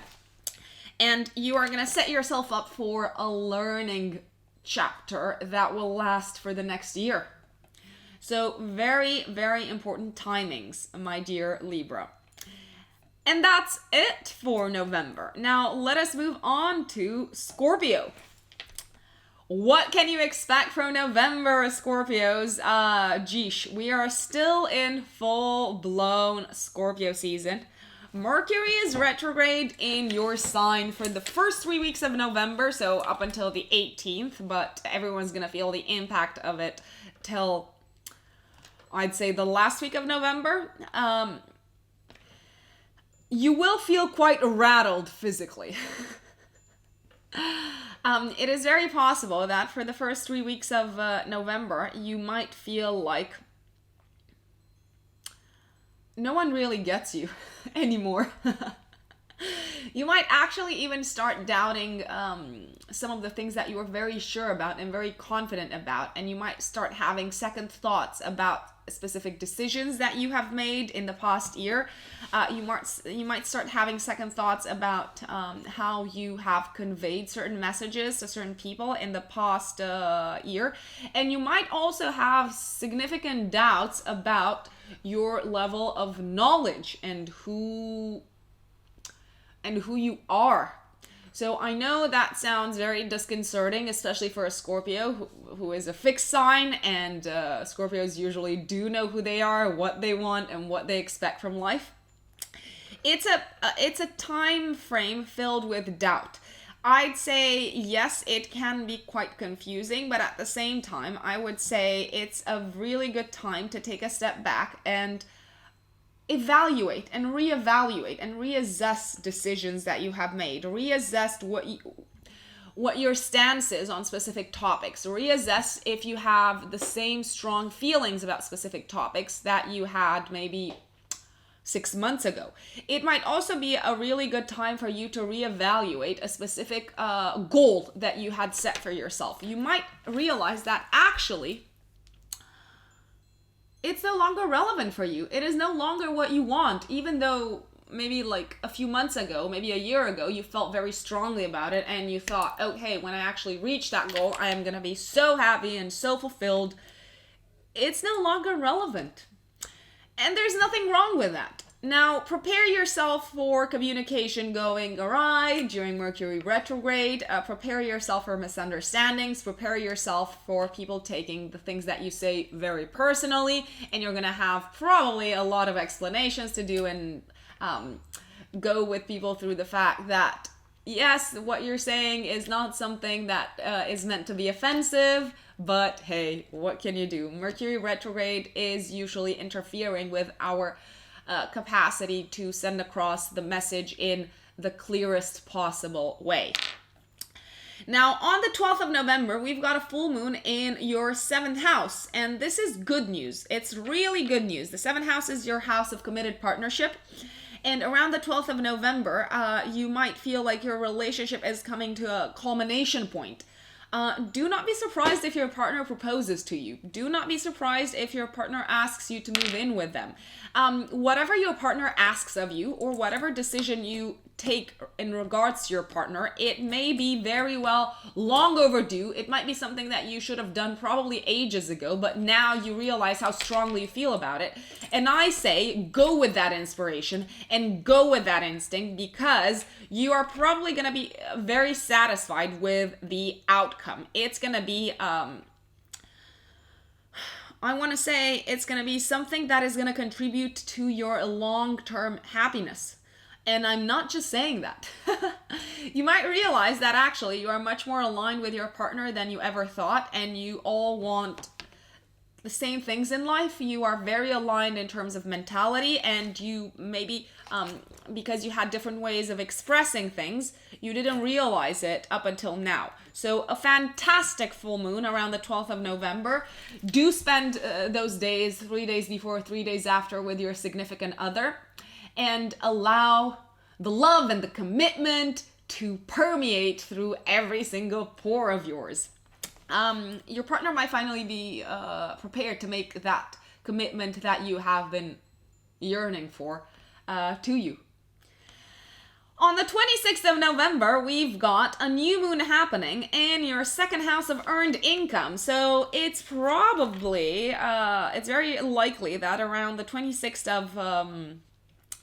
And you are going to set yourself up for a learning chapter that will last for the next year. So very, very important timings, my dear Libra. And that's it for November. Now let us move on to Scorpio. What can you expect from November, Scorpios? Geesh, we are still in full-blown Scorpio season. Mercury is retrograde in your sign for the first 3 weeks of November, so up until the 18th, but everyone's gonna feel the impact of it till, I'd say, the last week of November. You will feel quite rattled physically. It is very possible that for the first 3 weeks of November, you might feel like no one really gets you anymore. You might actually even start doubting some of the things that you were very sure about and very confident about, and you might start having second thoughts about specific decisions that you have made in the past year. You might start having second thoughts about how you have conveyed certain messages to certain people in the past year, and you might also have significant doubts about your level of knowledge and who you are. So I know that sounds very disconcerting, especially for a Scorpio who is a fixed sign, and Scorpios usually do know who they are, what they want, and what they expect from life. It's a time frame filled with doubt. I'd say, yes, it can be quite confusing, but at the same time, I would say it's a really good time to take a step back and evaluate and reevaluate and reassess decisions that you have made. Reassess what your stance is on specific topics. Reassess if you have the same strong feelings about specific topics that you had maybe 6 months ago. It might also be a really good time for you to reevaluate a specific goal that you had set for yourself. You might realize that actually it's no longer relevant for you. It is no longer what you want, even though maybe like a few months ago, maybe a year ago, you felt very strongly about it and you thought, okay, when I actually reach that goal, I am going to be so happy and so fulfilled. It's no longer relevant. And there's nothing wrong with that. Now, prepare yourself for communication going awry during Mercury retrograde. Prepare yourself for misunderstandings. Prepare yourself for people taking the things that you say very personally. And you're going to have probably a lot of explanations to do and go with people through the fact that, yes, what you're saying is not something that is meant to be offensive. But hey, what can you do? Mercury retrograde is usually interfering with our capacity to send across the message in the clearest possible way. Now, on the 12th of November, we've got a full moon in your 7th house, and this is good news. It's really good news. The 7th house is your house of committed partnership, and around the 12th of November, you might feel like your relationship is coming to a culmination point. Do not be surprised if your partner proposes to you. Do not be surprised if your partner asks you to move in with them. Whatever your partner asks of you, or whatever decision you take in regards to your partner, it may be very well long overdue. It might be something that you should have done probably ages ago, but now you realize how strongly you feel about it. And I say, go with that inspiration and go with that instinct, because you are probably going to be very satisfied with the outcome. It's going to be, I want to say it's going to be something that is going to contribute to your long-term happiness. And I'm not just saying that. You might realize that actually you are much more aligned with your partner than you ever thought, and you all want the same things in life. You are very aligned in terms of mentality, and you maybe, because you had different ways of expressing things, you didn't realize it up until now. So a fantastic full moon around the 12th of November. Do spend those days, 3 days before, 3 days after, with your significant other, and allow the love and the commitment to permeate through every single pore of yours. Your partner might finally be prepared to make that commitment that you have been yearning for to you. On the 26th of November, we've got a new moon happening in your 2nd house of earned income. So it's probably, it's very likely that around the 26th of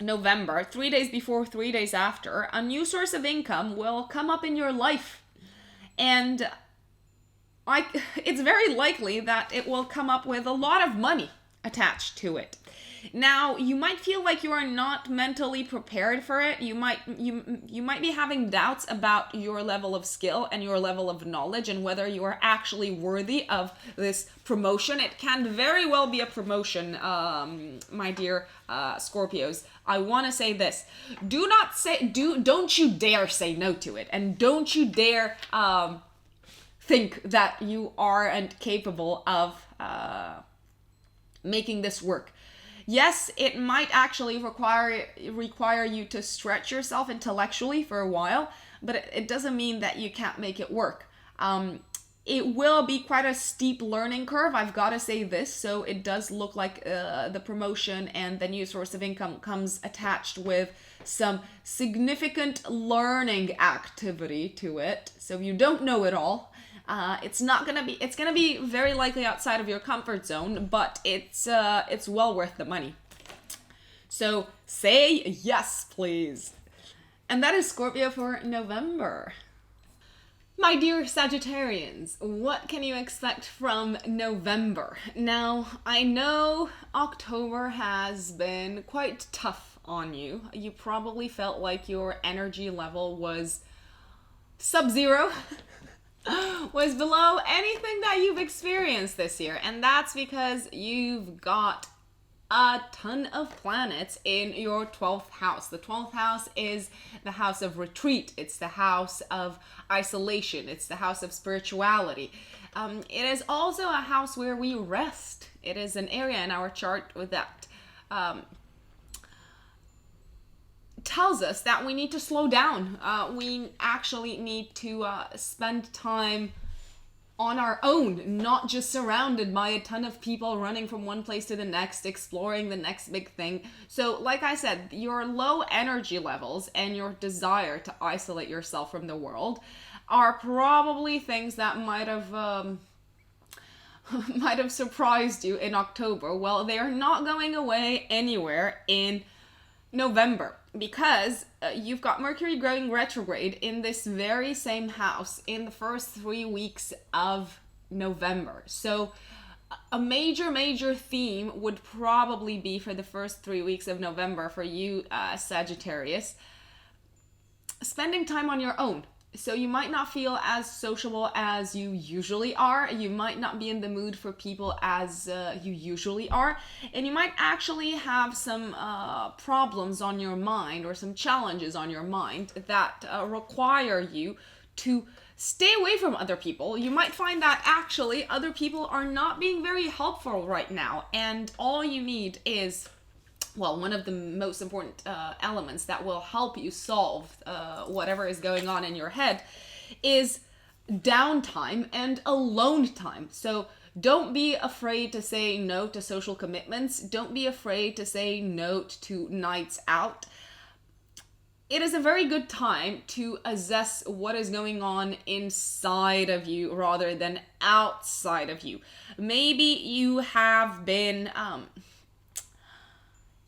November, 3 days before, 3 days after, a new source of income will come up in your life. And it's very likely that it will come up with a lot of money attached to it. Now, you might feel like you are not mentally prepared for it. You might be having doubts about your level of skill and your level of knowledge and whether you are actually worthy of this promotion. It can very well be a promotion, my dear Scorpios. I want to say this. Don't you dare say no to it. And don't you dare think that you aren't capable of making this work. Yes, it might actually require you to stretch yourself intellectually for a while, but it doesn't mean that you can't make it work. It will be quite a steep learning curve, I've got to say this, so it does look like the promotion and the new source of income comes attached with some significant learning activity to it, so you don't know it all. It's gonna be very likely outside of your comfort zone, but it's well worth the money. So say yes, please. And that is Scorpio for November. My dear Sagittarians, what can you expect from November? Now, I know October has been quite tough on you. You probably felt like your energy level was sub-zero. Was below anything that you've experienced this year. And that's because you've got a ton of planets in your 12th house. The 12th house is the house of retreat. It's the house of isolation. It's the house of spirituality. It is also a house where we rest. It is an area in our chart that tells us that we need to slow down. We actually need to spend time on our own, not just surrounded by a ton of people running from one place to the next, exploring the next big thing. So, like I said, your low energy levels and your desire to isolate yourself from the world are probably things that might have surprised you in October. Well, they are not going away anywhere in November, because you've got Mercury going retrograde in this very same house in the first 3 weeks of November. So a major theme would probably be for the first 3 weeks of November for you, Sagittarius, spending time on your own. So you might not feel as sociable as you usually are. You might not be in the mood for people as you usually are. And you might actually have some problems on your mind or some challenges on your mind that require you to stay away from other people. You might find that actually other people are not being very helpful right now. And all you need is, well, one of the most important elements that will help you solve whatever is going on in your head is downtime and alone time. So don't be afraid to say no to social commitments. Don't be afraid to say no to nights out. It is a very good time to assess what is going on inside of you rather than outside of you. Maybe you have been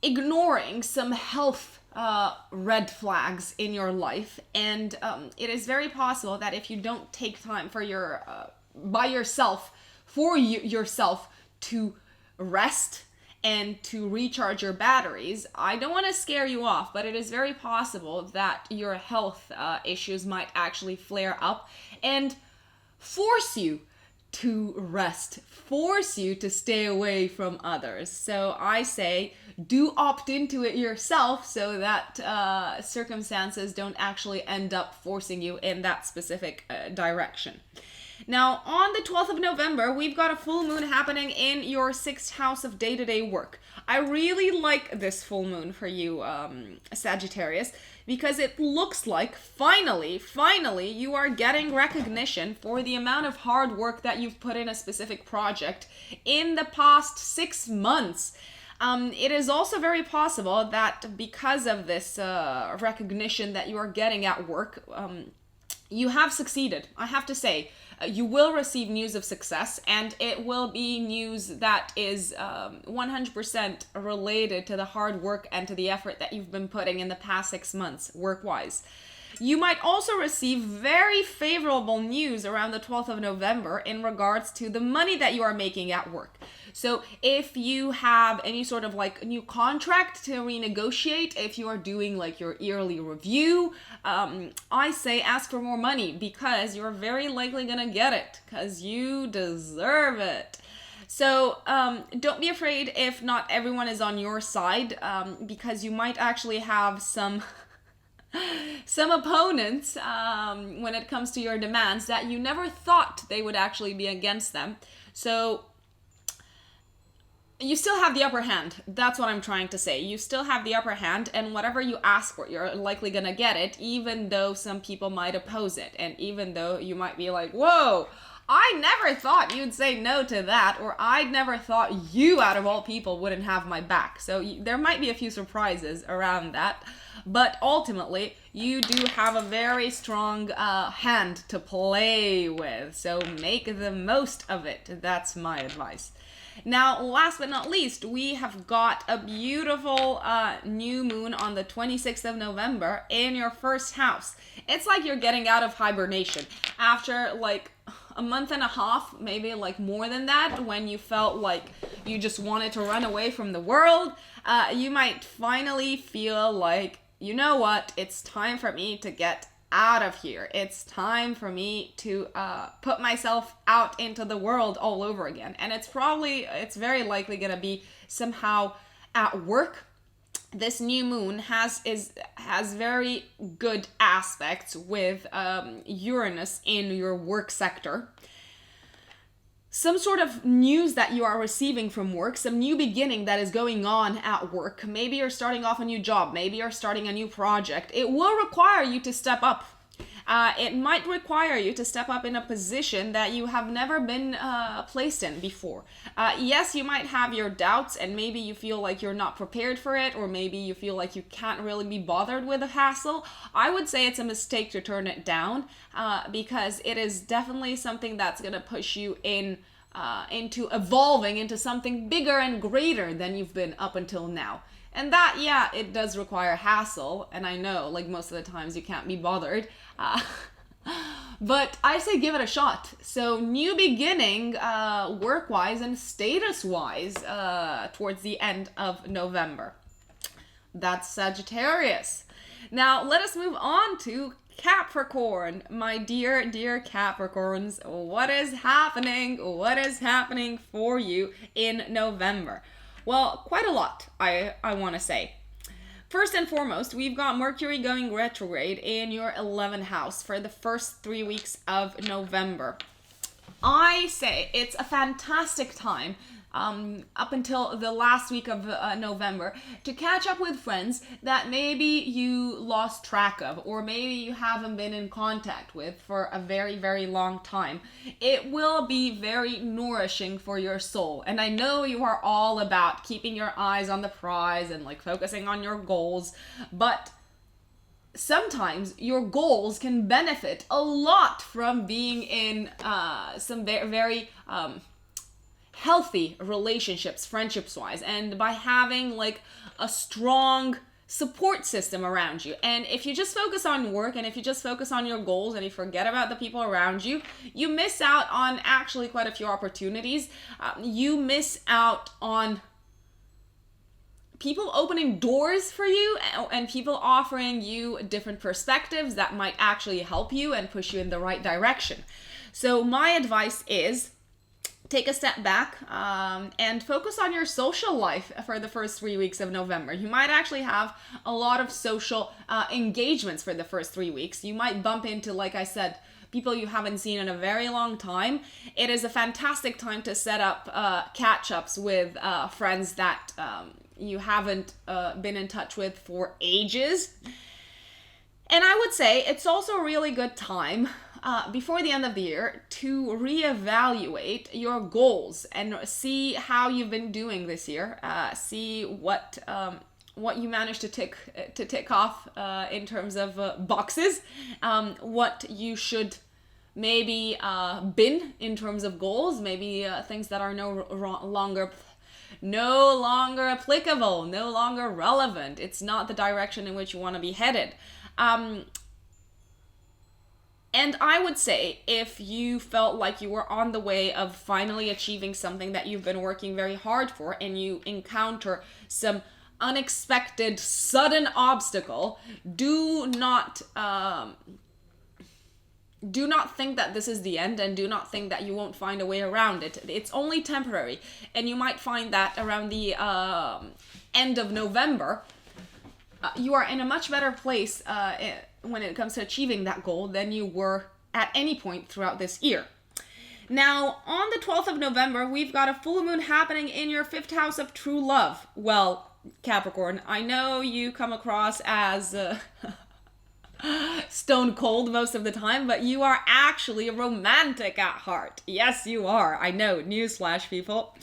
ignoring some health red flags in your life, and it is very possible that if you don't take time for yourself to rest and to recharge your batteries, I don't want to scare you off, but it is very possible that your health issues might actually flare up and force you to rest, force you to stay away from others. So I say, do opt into it yourself so that circumstances don't actually end up forcing you in that specific direction. Now, on the 12th of November, we've got a full moon happening in your 6th house of day-to-day work. I really like this full moon for you, Sagittarius, because it looks like finally, you are getting recognition for the amount of hard work that you've put in a specific project in the past 6 months. It is also very possible that because of this recognition that you are getting at work, you have succeeded. I have to say, you will receive news of success, and it will be news that is 100% related to the hard work and to the effort that you've been putting in the past 6 months, work-wise. You might also receive very favorable news around the 12th of November in regards to the money that you are making at work. So if you have any sort of like new contract to renegotiate, if you are doing like your yearly review, I say ask for more money, because you're very likely gonna get it, because you deserve it. So don't be afraid if not everyone is on your side, because you might actually have some opponents when it comes to your demands that you never thought they would actually be against them. So you still have the upper hand. That's what I'm trying to say. You still have the upper hand, and whatever you ask for, you're likely gonna get it, even though some people might oppose it. And even though you might be like, whoa, I never thought you'd say no to that, or I never thought you, out of all people, wouldn't have my back. So there might be a few surprises around that. But ultimately, you do have a very strong hand to play with. So make the most of it. That's my advice. Now, last but not least, we have got a beautiful new moon on the 26th of November in your first house. It's like you're getting out of hibernation after like a month and a half, maybe like more than that, when you felt like you just wanted to run away from the world. You might finally feel like, you know what, it's time for me to get out of here. It's time for me to put myself out into the world all over again. And it's very likely going to be somehow at work. This new moon has very good aspects with Uranus in your work sector. Some sort of news that you are receiving from work, some new beginning that is going on at work. Maybe you're starting off a new job, maybe you're starting a new project. It will require you to step up. It might require you to step up in a position that you have never been placed in before. Yes, you might have your doubts, and maybe you feel like you're not prepared for it, or maybe you feel like you can't really be bothered with the hassle. I would say it's a mistake to turn it down, because it is definitely something that's going to push you into evolving into something bigger and greater than you've been up until now. And that, yeah, it does require hassle, and I know, like, most of the times you can't be bothered, but I say give it a shot. So new beginning, work-wise and status-wise, towards the end of November. That's Sagittarius. Now, let us move on to Capricorn. My dear Capricorns, what is happening? What is happening for you in November? Well, quite a lot, I want to say. First and foremost, we've got Mercury going retrograde in your 11th house for the first 3 weeks of November. I say it's a fantastic time up until the last week of November to catch up with friends that maybe you lost track of, or maybe you haven't been in contact with for a very, very long time. It will be very nourishing for your soul. And I know you are all about keeping your eyes on the prize and like focusing on your goals, but sometimes your goals can benefit a lot from being in some very healthy relationships, friendships wise, and by having like a strong support system around you. And if you just focus on work, and if you just focus on your goals, and you forget about the people around you, you miss out on actually quite a few opportunities. You miss out on people opening doors for you, and people offering you different perspectives that might actually help you and push you in the right direction. So my advice is take a step back and focus on your social life for the first 3 weeks of November. You might actually have a lot of social engagements for the first 3 weeks. You might bump into, like I said, people you haven't seen in a very long time. It is a fantastic time to set up catch-ups with friends that you haven't been in touch with for ages. And I would say it's also a really good time before the end of the year to reevaluate your goals and see how you've been doing this year. See what you managed to tick off in terms of boxes. What you should maybe bin in terms of goals. Maybe things that are no longer applicable, no longer relevant. It's not the direction in which you want to be headed. And I would say if you felt like you were on the way of finally achieving something that you've been working very hard for, and you encounter some unexpected sudden obstacle, do not think that this is the end, and do not think that you won't find a way around it. It's only temporary, and you might find that around the end of November, you are in a much better place when it comes to achieving that goal than you were at any point throughout this year. Now, on the 12th of November, we've got a full moon happening in your 5th house of true love. Well, Capricorn, I know you come across as stone cold most of the time, but you are actually romantic at heart. Yes, you are. I know. Newsflash, people.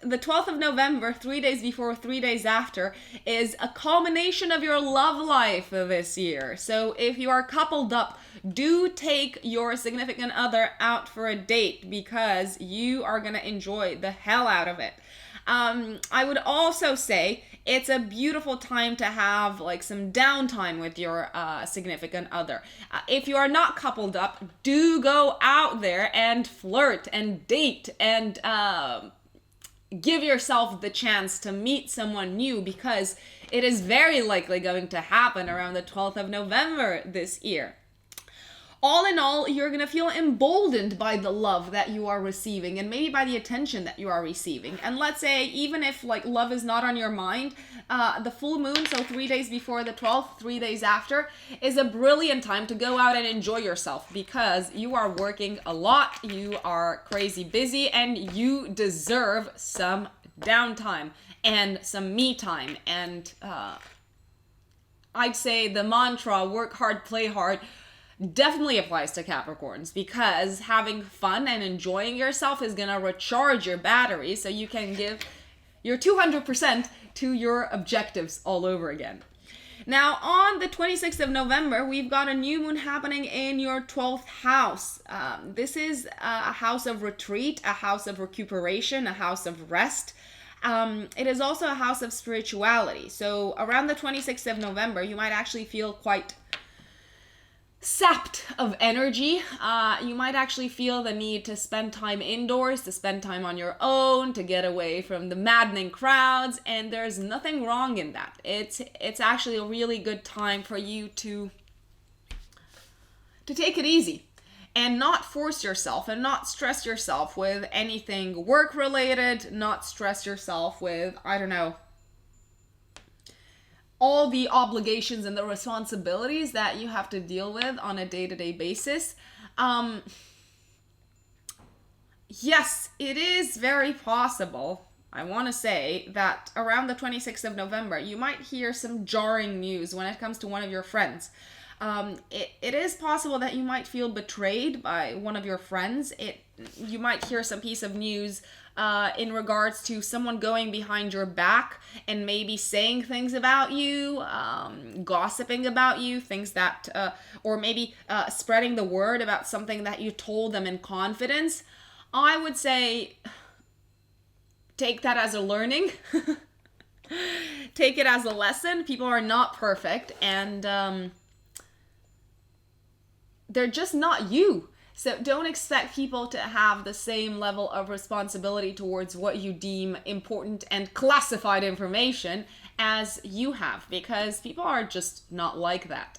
The 12th of November, 3 days before, 3 days after, is a culmination of your love life this year. So if you are coupled up, do take your significant other out for a date, because you are going to enjoy the hell out of it. I would also say it's a beautiful time to have like some downtime with your significant other. If you are not coupled up, do go out there and flirt and date and give yourself the chance to meet someone new, because it is very likely going to happen around the 12th of November this year. All in all, you're going to feel emboldened by the love that you are receiving, and maybe by the attention that you are receiving. And let's say, even if like love is not on your mind, the full moon, so 3 days before the 12th, 3 days after, is a brilliant time to go out and enjoy yourself, because you are working a lot, you are crazy busy, and you deserve some downtime and some me time. And I'd say the mantra, work hard, play hard, definitely applies to Capricorns, because having fun and enjoying yourself is going to recharge your battery so you can give your 200% to your objectives all over again. Now, on the 26th of November, we've got a new moon happening in your 12th house. This is a house of retreat, a house of recuperation, a house of rest. It is also a house of spirituality. So around the 26th of November, you might actually feel quite sapped of energy. You might actually feel the need to spend time indoors, to spend time on your own, to get away from the maddening crowds, and there's nothing wrong in that. It's actually a really good time for you to take it easy and not force yourself and not stress yourself with anything work related, not stress yourself with, I don't know, all the obligations and the responsibilities that you have to deal with on a day-to-day basis. Yes, it is very possible, I want to say, that around the 26th of November, you might hear some jarring news when it comes to one of your friends. It is possible that you might feel betrayed by one of your friends. You might hear some piece of news in regards to someone going behind your back and maybe saying things about you, gossiping about you, things that, or maybe spreading the word about something that you told them in confidence. I would say take that as a learning. Take it as a lesson. People are not perfect, and they're just not you. So don't expect people to have the same level of responsibility towards what you deem important and classified information as you have, because people are just not like that.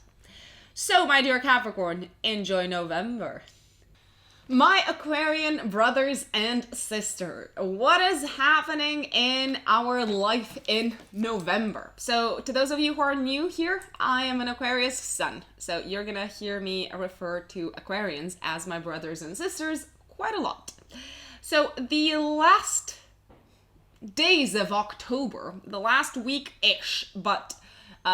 So, my dear Capricorn, enjoy November. My Aquarian brothers and sisters, what is happening in our life in November? So to those of you who are new here, I am an Aquarius sun. So you're gonna hear me refer to Aquarians as my brothers and sisters quite a lot. So the last days of October, the last week-ish, but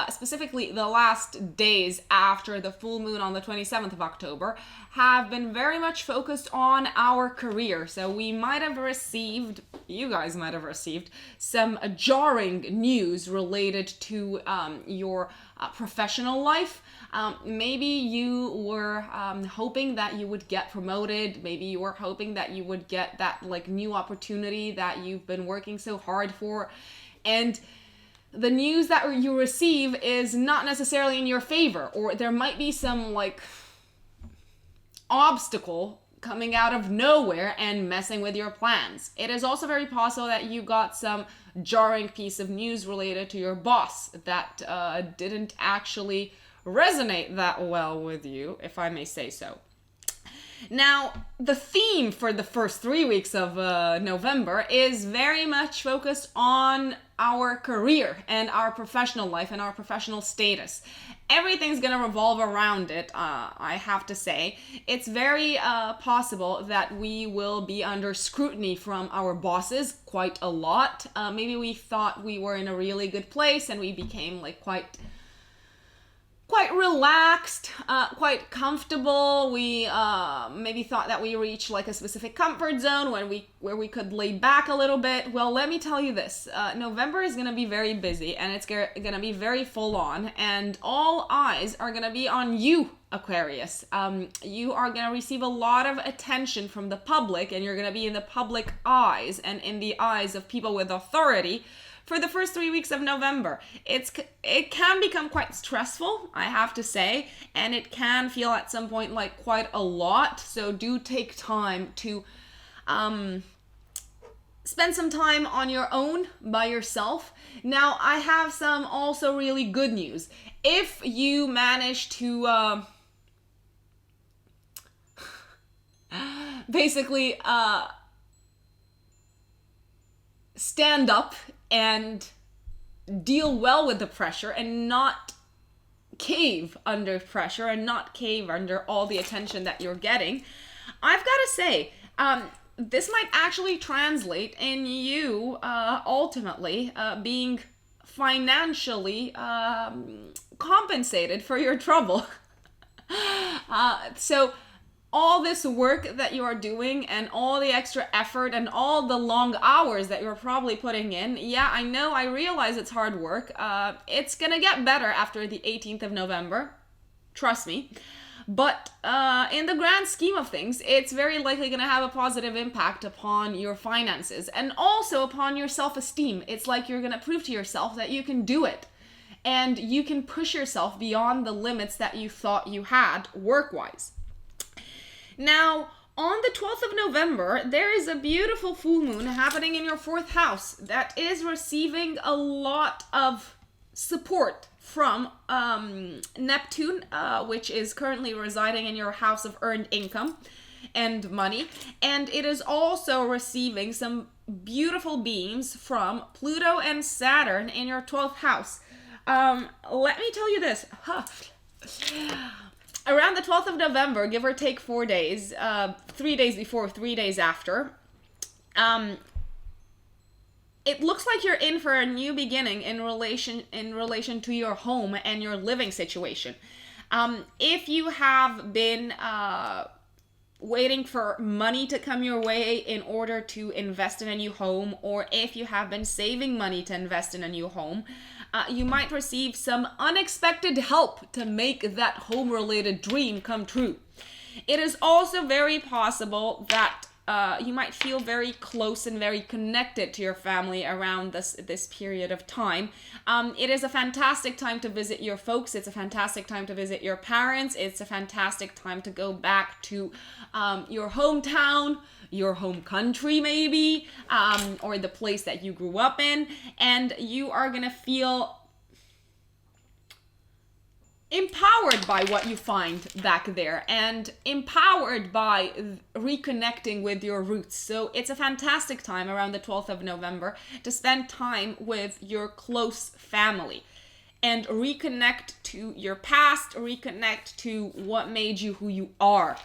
specifically the last days after the full moon on the 27th of October, have been very much focused on our career. So we might have received, you guys might have received, some jarring news related to your professional life. Maybe you were hoping that you would get promoted. Maybe you were hoping that you would get that like new opportunity that you've been working so hard for. And the news that you receive is not necessarily in your favor, or there might be some like obstacle coming out of nowhere and messing with your plans. It is also very possible that you got some jarring piece of news related to your boss that didn't actually resonate that well with you, if I may say so. Now, the theme for the first 3 weeks of November is very much focused on our career and our professional life and our professional status. Everything's going to revolve around it, I have to say. It's very possible that we will be under scrutiny from our bosses quite a lot. Maybe we thought we were in a really good place and we became like quite relaxed, quite comfortable. We maybe thought that we reached like a specific comfort zone where we could lay back a little bit. Well, let me tell you this. November is going to be very busy and it's going to be very full on, and all eyes are going to be on you, Aquarius. You are going to receive a lot of attention from the public, and you're going to be in the public eyes and in the eyes of people with authority for the first 3 weeks of November. It can become quite stressful, I have to say, and it can feel at some point like quite a lot. So do take time to spend some time on your own by yourself. Now, I have some also really good news. If you manage to basically stand up and deal well with the pressure and not cave under pressure and not cave under all the attention that you're getting, I've got to say, this might actually translate in you ultimately being financially compensated for your trouble. So all this work that you are doing and all the extra effort and all the long hours that you're probably putting in, yeah, I realize it's hard work. It's gonna get better after the 18th of November. Trust me. But in the grand scheme of things, it's very likely going to have a positive impact upon your finances and also upon your self-esteem. It's like you're going to prove to yourself that you can do it and you can push yourself beyond the limits that you thought you had work-wise. Now, on the 12th of November, there is a beautiful full moon happening in your 4th house that is receiving a lot of support from Neptune, which is currently residing in your house of earned income and money. And it is also receiving some beautiful beams from Pluto and Saturn in your 12th house. Let me tell you this. Around the 12th of November, give or take 4 days, 3 days before, 3 days after, it looks like you're in for a new beginning in relation to your home and your living situation. If you have been waiting for money to come your way in order to invest in a new home, or if you have been saving money to invest in a new home, you might receive some unexpected help to make that home-related dream come true. It is also very possible that you might feel very close and very connected to your family around this period of time. It is a fantastic time to visit your folks. It's a fantastic time to visit your parents. It's a fantastic time to go back to your hometown, your home country maybe, or the place that you grew up in. And you are going to feel empowered by what you find back there and empowered by reconnecting with your roots. So it's a fantastic time around the 12th of November to spend time with your close family and reconnect to your past, reconnect to what made you who you are.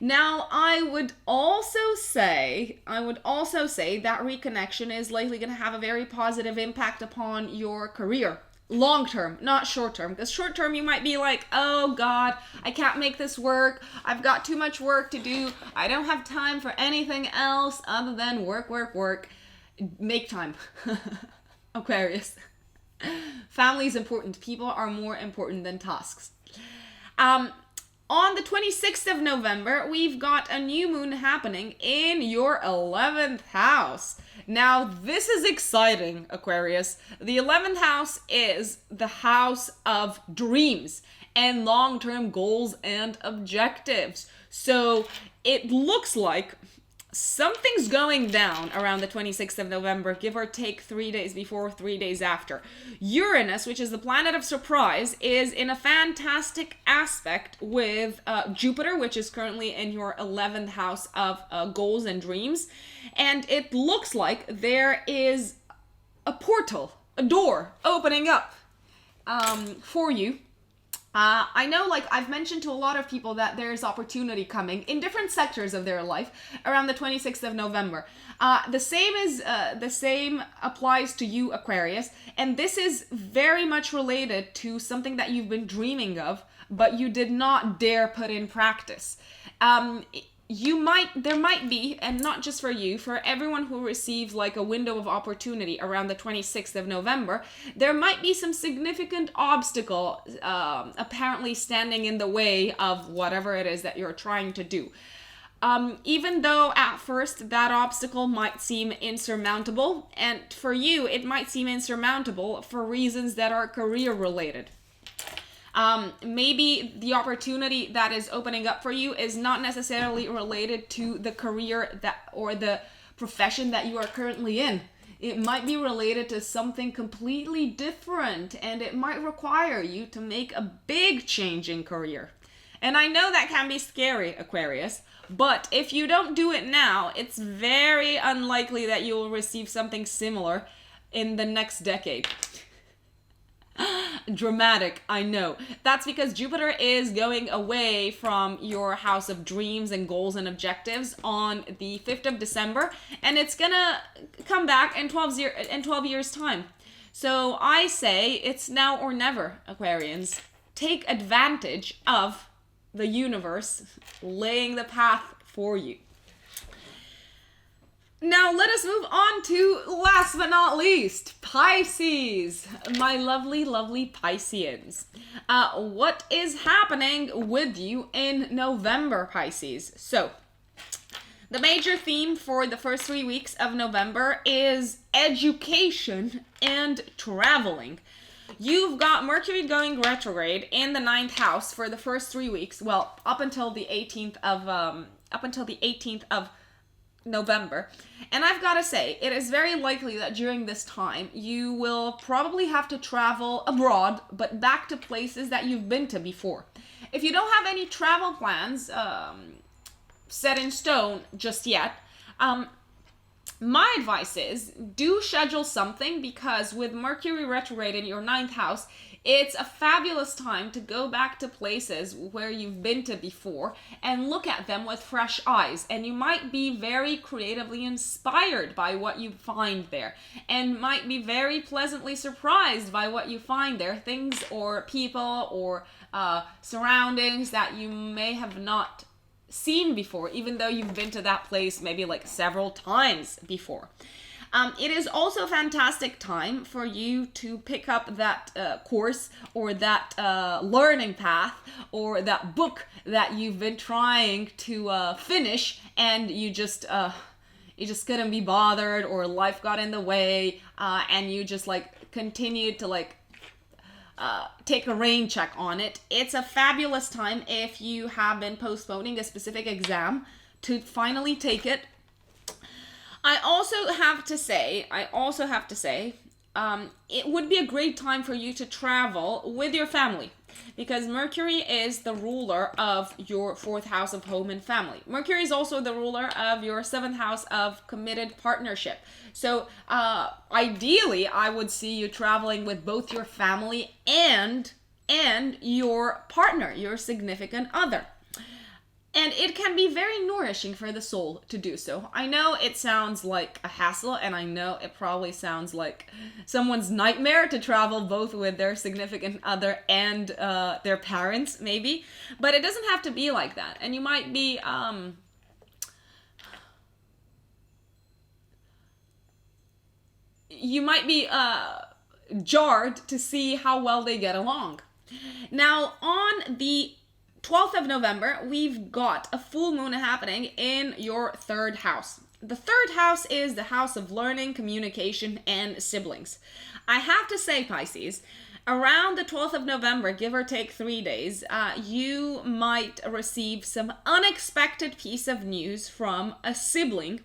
Now, I would also say that reconnection is likely going to have a very positive impact upon your career. Long term, not short term. Because short term, you might be like, oh God, I can't make this work. I've got too much work to do. I don't have time for anything else other than work, work, work. Make time. Aquarius. Family is important. People are more important than tasks. On the 26th of November, we've got a new moon happening in your 11th house. Now, this is exciting, Aquarius. The 11th house is the house of dreams and long-term goals and objectives. So it looks like something's going down around the 26th of November, give or take 3 days before, 3 days after. Uranus, which is the planet of surprise, is in a fantastic aspect with Jupiter, which is currently in your 11th house of goals and dreams. And it looks like there is a portal, a door opening up for you. I know, like, I've mentioned to a lot of people that there's opportunity coming in different sectors of their life around the 26th of November. The same applies to you, Aquarius, and this is very much related to something that you've been dreaming of, but you did not dare put in practice. There might be, and not just for you, for everyone who receives like a window of opportunity around the 26th of November, there might be some significant obstacle apparently standing in the way of whatever it is that you're trying to do. Even though at first that obstacle might seem insurmountable, and for you it might seem insurmountable for reasons that are career related. Maybe the opportunity that is opening up for you is not necessarily related to the career that or the profession that you are currently in. It might be related to something completely different, and it might require you to make a big change in career. And I know that can be scary, Aquarius, but if you don't do it now, it's very unlikely that you will receive something similar in the next decade. Dramatic, I know. That's because Jupiter is going away from your house of dreams and goals and objectives on the 5th of December, and it's gonna come back in 12 years time. So I say it's now or never, Aquarians. Take advantage of the universe laying the path for you. Now let us move on to, last but not least, Pisces. My lovely, lovely Pisceans. What is happening with you in November, Pisces? So, the major theme for the first 3 weeks of November is education and traveling. You've got Mercury going retrograde in the 9th house for the first 3 weeks. Well, up until the 18th of November. And I've got to say, it is very likely that during this time, you will probably have to travel abroad, but back to places that you've been to before. If you don't have any travel plans set in stone just yet, my advice is do schedule something, because with Mercury retrograde in your 9th house, it's a fabulous time to go back to places where you've been to before and look at them with fresh eyes. And you might be very creatively inspired by what you find there, and might be very pleasantly surprised by what you find there. Things or people or surroundings that you may have not seen before, even though you've been to that place maybe like several times before. It is also a fantastic time for you to pick up that course or that learning path or that book that you've been trying to finish, and you just couldn't be bothered, or life got in the way, and you just like continued to like take a rain check on it. It's a fabulous time if you have been postponing a specific exam to finally take it. I also have to say, it would be a great time for you to travel with your family, because Mercury is the ruler of your 4th house of home and family. Mercury is also the ruler of your 7th house of committed partnership. So ideally, I would see you traveling with both your family and your partner, your significant other. And it can be very nourishing for the soul to do so. I know it sounds like a hassle, and I know it probably sounds like someone's nightmare to travel both with their significant other and their parents, maybe. But it doesn't have to be like that. And you might be jarred to see how well they get along. Now, on the 12th of November, we've got a full moon happening in your third house. The third house is the house of learning, communication, and siblings. I have to say, Pisces, around the 12th of November, give or take 3 days, you might receive some unexpected piece of news from a sibling.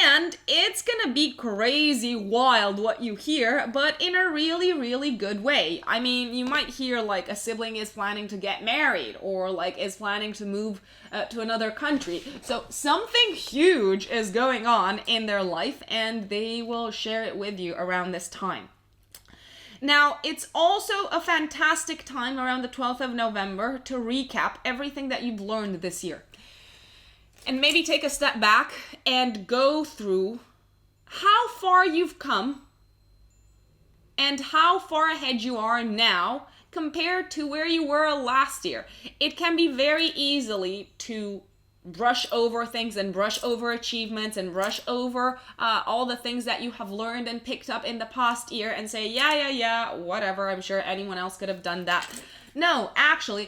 And it's gonna be crazy wild what you hear, but in a really, really good way. I mean, you might hear like a sibling is planning to get married or like is planning to move to another country. So something huge is going on in their life and they will share it with you around this time. Now, it's also a fantastic time around the 12th of November to recap everything that you've learned this year. And maybe take a step back and go through how far you've come and how far ahead you are now compared to where you were last year. It can be very easily to brush over things and brush over achievements and brush over all the things that you have learned and picked up in the past year and say, yeah, whatever, I'm sure anyone else could have done that. No, actually,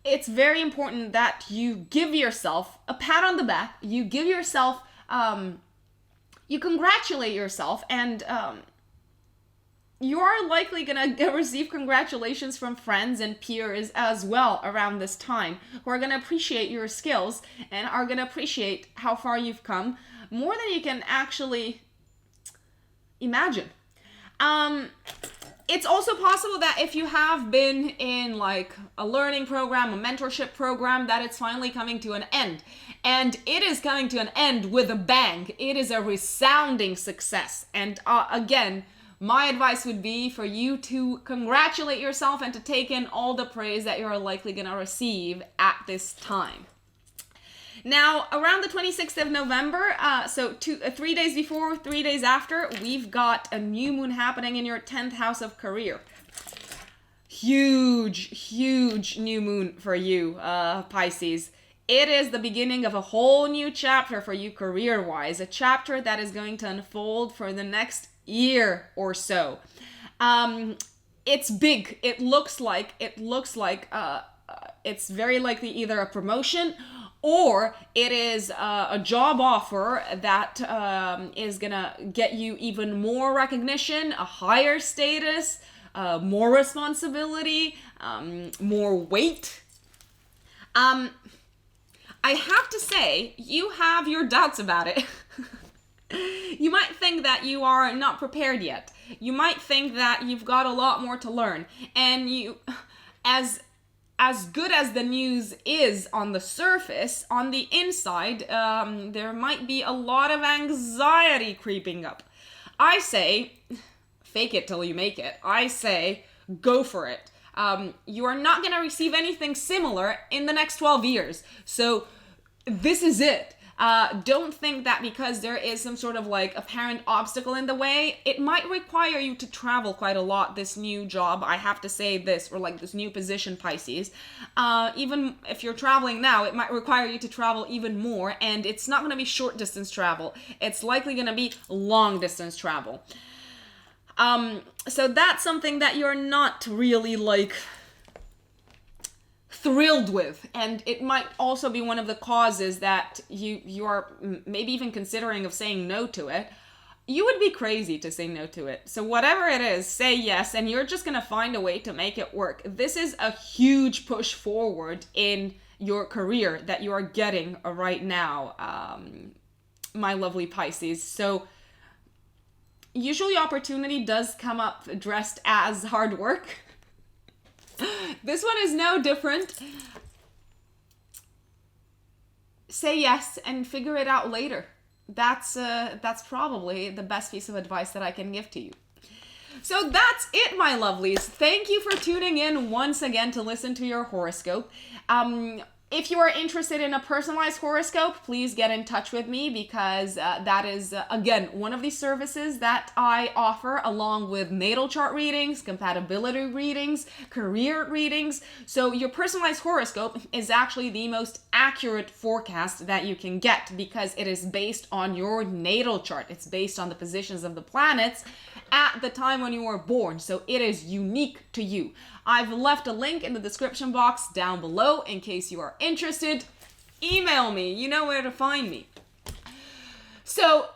it's very important that you give yourself a pat on the back, you give yourself, you congratulate yourself, and you are likely going to receive congratulations from friends and peers as well around this time, who are going to appreciate your skills and are going to appreciate how far you've come more than you can actually imagine. It's also possible that if you have been in like a learning program, a mentorship program, that it's finally coming to an end. And it is coming to an end with a bang. It is a resounding success. And again, my advice would be for you to congratulate yourself and to take in all the praise that you're likely going to receive at this time. Now, around the 26th of November, so 3 days before, 3 days after, we've got a new moon happening in your 10th house of career. Huge new moon for you, Pisces. It is the beginning of a whole new chapter for you career-wise, a chapter that is going to unfold for the next year or so. It's big. It looks like it's very likely either a promotion or it is a job offer that is gonna get you even more recognition, a higher status, more responsibility, more weight. I have to say, you have your doubts about it. You might think that you are not prepared yet. You might think that you've got a lot more to learn. And you, as good as the news is on the surface, on the inside, there might be a lot of anxiety creeping up. I say, fake it till you make it. I say, go for it. You are not going to receive anything similar in the next 12 years. So this is it. Don't think that because there is some sort of like apparent obstacle in the way, it might require you to travel quite a lot, this new job, I have to say this, or like this new position, Pisces. Even if you're traveling now, it might require you to travel even more, and it's not going to be short distance travel. It's likely going to be long distance travel. So that's something that you're not really like thrilled with, and it might also be one of the causes that you are maybe even considering of saying no to it. You would be crazy to say no to it. So whatever it is, say yes, and you're just gonna find a way to make it work. This is a huge push forward in your career that you are getting right now, my lovely Pisces. So usually opportunity does come up dressed as hard work. This one is no different. Say yes and figure it out later. That's probably the best piece of advice that I can give to you. So that's it, my lovelies. Thank you for tuning in once again to listen to your horoscope. If you are interested in a personalized horoscope, please get in touch with me because that is, again, one of these services that I offer along with natal chart readings, compatibility readings, career readings. So your personalized horoscope is actually the most accurate forecast that you can get because it is based on your natal chart. It's based on the positions of the planets at the time when you were born, so it is unique to you. I've left a link in the description box down below in case you are interested. Email me, you know where to find me. So,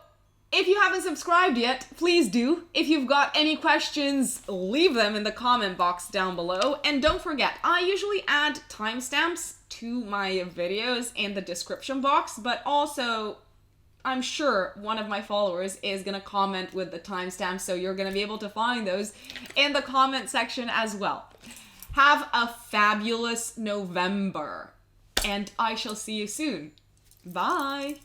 if you haven't subscribed yet, please do. If you've got any questions, leave them in the comment box down below. And don't forget, I usually add timestamps to my videos in the description box, but also I'm sure one of my followers is going to comment with the timestamps, so you're going to be able to find those in the comment section as well. Have a fabulous November, and I shall see you soon. Bye!